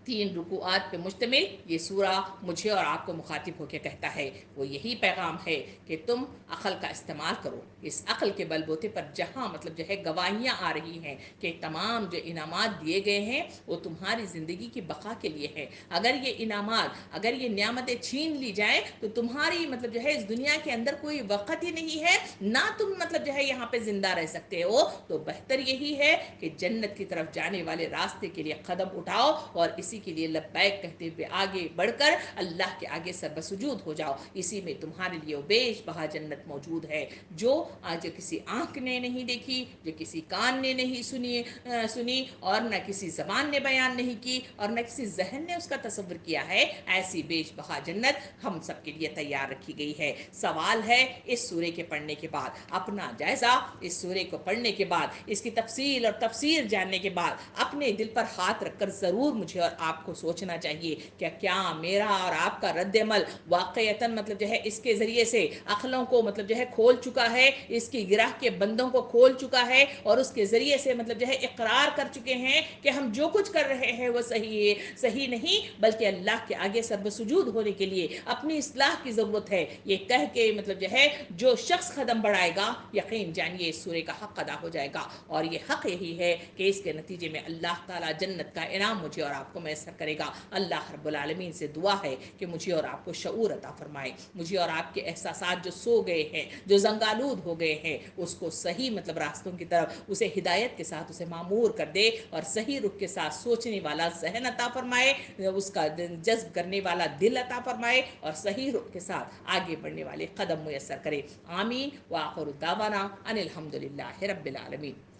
3 رکوعات پہ مشتمل یہ سورہ مجھے اور آپ کو مخاطب ہو کے کہتا ہے, وہ یہی پیغام ہے کہ تم عقل کا استعمال کرو. اس عقل کے بل بوتے پر جہاں مطلب جو ہے گواہیاں آ رہی ہیں کہ تمام جو انعامات دیے گئے ہیں وہ تمہاری زندگی کی بقا کے لیے ہے. اگر یہ انعامات, اگر یہ نعمتیں چھین لی جائیں تو تمہاری مطلب جو ہے اس دنیا کے اندر کوئی وقت ہی نہیں ہے, نہ تم مطلب جو ہے یہاں پہ زندہ رہ سکتے ہو. تو بہتر یہی ہے کہ جنت کی طرف جانے والے راستے کے لیے قدم اٹھاؤ اور اسی کے لیے لبیک کہتے ہوئے آگے بڑھ کر اللہ کے آگے سر بسجود ہو جاؤ. اسی میں تمہارے لیے بیش بہا جنت موجود ہے, جو آج کسی آنکھ نے نہیں دیکھی, جو کسی کان نے نہیں سنی اور نہ کسی زبان نے بیان نہیں کی اور نہ کسی ذہن نے اس کا تصور کیا ہے. ایسی بیش بہا جنت ہم سب کے لیے تیار رکھی گئی ہے. سوال ہے اس سورے کے پڑھنے کے بعد, اپنا جائزہ اس سورے کو پڑھنے کے بعد, اس کی تفصیل اور تفسیر جاننے کے بعد اپنے دل پر ہاتھ رکھ کر ضرور مجھے اور آپ کو سوچنا چاہیے کہ کیا میرا اور آپ کا رد عمل واقعتاً مطلب جو ہے اس کے ذریعے سے عقلوں کو مطلب جو ہے کھول چکا ہے, اس کی گرہ کے بندوں کو کھول چکا ہے, اور اس کے ذریعے سے مطلب جو ہے اقرار کر چکے ہیں کہ ہم جو کچھ کر رہے ہیں وہ صحیح ہے, صحیح نہیں بلکہ اللہ کے آگے سر بسجود ہونے کے لیے اپنی اصلاح کی ضرورت ہے. یہ کہہ کے مطلب جو ہے جو شخص قدم بڑھائے گا یقین جانیے اس سورے کا حق ادا ہو جائے گا, اور یہ حق یہی ہے کہ اس کے نتیجے میں اللہ تعالیٰ جنت کا انعام مجھے اور آپ کو میسر کرے گا۔ اللہ رب العالمین سے دعا ہے کہ مجھے اور آپ کو شعور عطا فرمائے، مجھے اور آپ کے احساسات جو سو گئے ہیں، جو زنگالود ہو گئے ہیں، اس کو صحیح راستوں کی طرف اسے ہدایت کے ساتھ اسے معمور کر دے، اور صحیح رخ کے ساتھ سوچنے والا ذہن عطا فرمائے، اس کا جذب کرنے والا دل عطا فرمائے، اور صحیح رخ کے ساتھ آگے بڑھنے والے قدم میسر کرے۔ آمین۔ وآخر دعوانا ان الحمد للہ رب العالمین۔